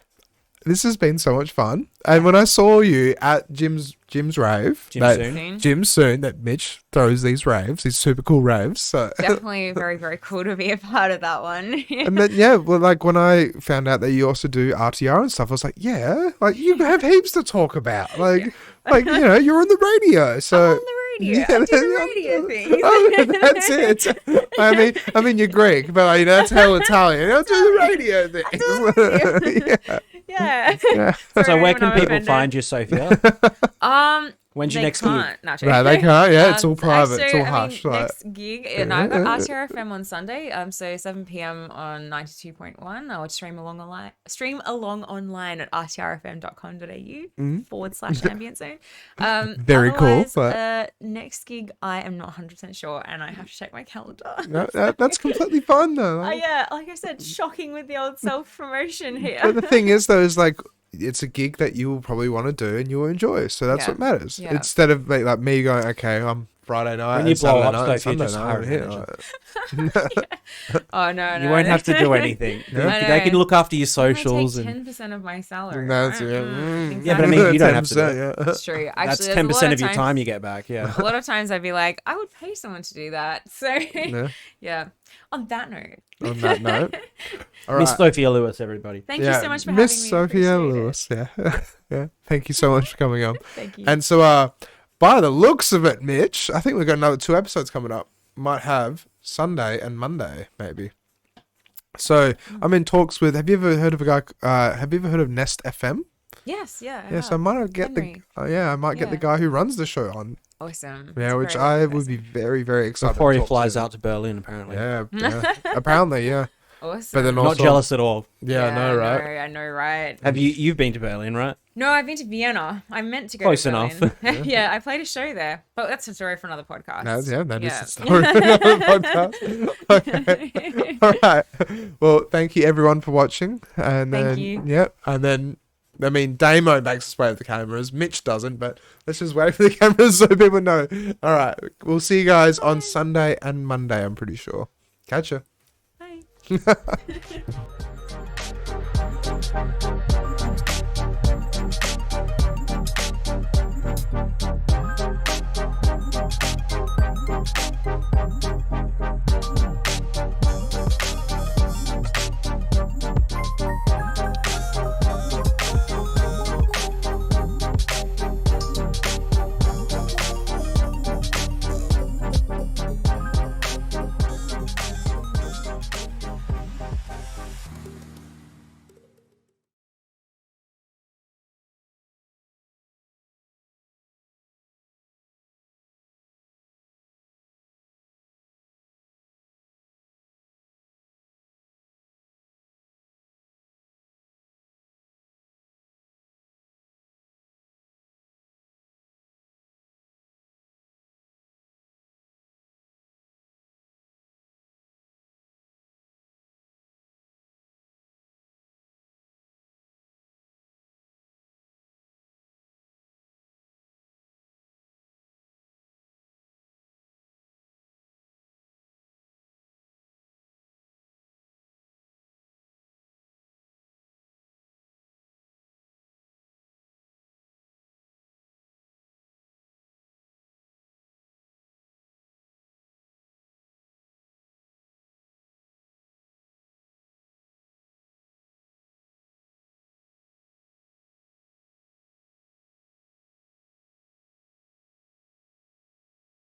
This has been so much fun. And when I saw you at Jim's rave, Jim Soon, that Mitch throws these raves, these super cool raves. So definitely very, very cool to be a part of that one. And then, well, like when I found out that you also do RTR and stuff, I was like, like you have heaps to talk about. Like you're on the radio. So I'm on the radio. I do the radio thing. Oh, that's it. I mean, you're Greek, but like, that's hell Italian. I'll do the radio thing. Yeah. So where can people find you, Sophia? When's your next gig? No, they can't. Yeah, it's all private. It's all hush. Next gig, I got RTRFM on Sunday. So 7 p.m. on 92.1. I would stream along online at rtrfm.com.au /ambient zone. Very cool. Next gig, I am not 100% sure, and I have to check my calendar. That's completely fun though. Yeah, like I said, shocking with the old self promotion here. But the thing is, though, is like. It's a gig that you will probably want to do and you'll enjoy. So that's what matters. Yeah. Instead of like me going, okay, I'm Friday night. When you blow up, night, Sophia, just hire here. Oh no! You won't have to do anything. They can look after your socials. Take 10% of my salary. That's but I mean, you don't have to do it. That's true. Actually, that's 10% of your time you get back. Yeah. A lot of times I'd be like, I would pay someone to do that. So yeah. On that note. All right. Miss Sophia Lewis, everybody. Thank you so much for having me. Miss Sophia Lewis. Yeah. Thank you so much for coming on. Thank you. And so, by the looks of it, Mitch, I think we've got another 2 episodes coming up. Might have Sunday and Monday, maybe. So I'm in talks with. Have you ever heard of a guy? Have you ever heard of Nest FM? Yes. Yeah. Yeah. So I might get the guy who runs the show on. Awesome. Yeah, which I would be very, very excited. Before he flies out to Berlin, apparently. Yeah. Apparently, yeah. Awesome. But then also, not jealous at all. Yeah, I know, right? I know, right? Have you've been to Berlin, right? No, I've been to Vienna. I meant to go Close to Berlin. enough. Yeah, I played a show there. But that's a story for another podcast. That is a story for another podcast. Okay. All right. Well, thank you everyone for watching. And thank you. Yep. And then I mean, Damo makes us wait for the cameras. Mitch doesn't, but let's just wait for the cameras so people know. All right. We'll see you guys on Sunday and Monday, I'm pretty sure. Catch ya. Bye.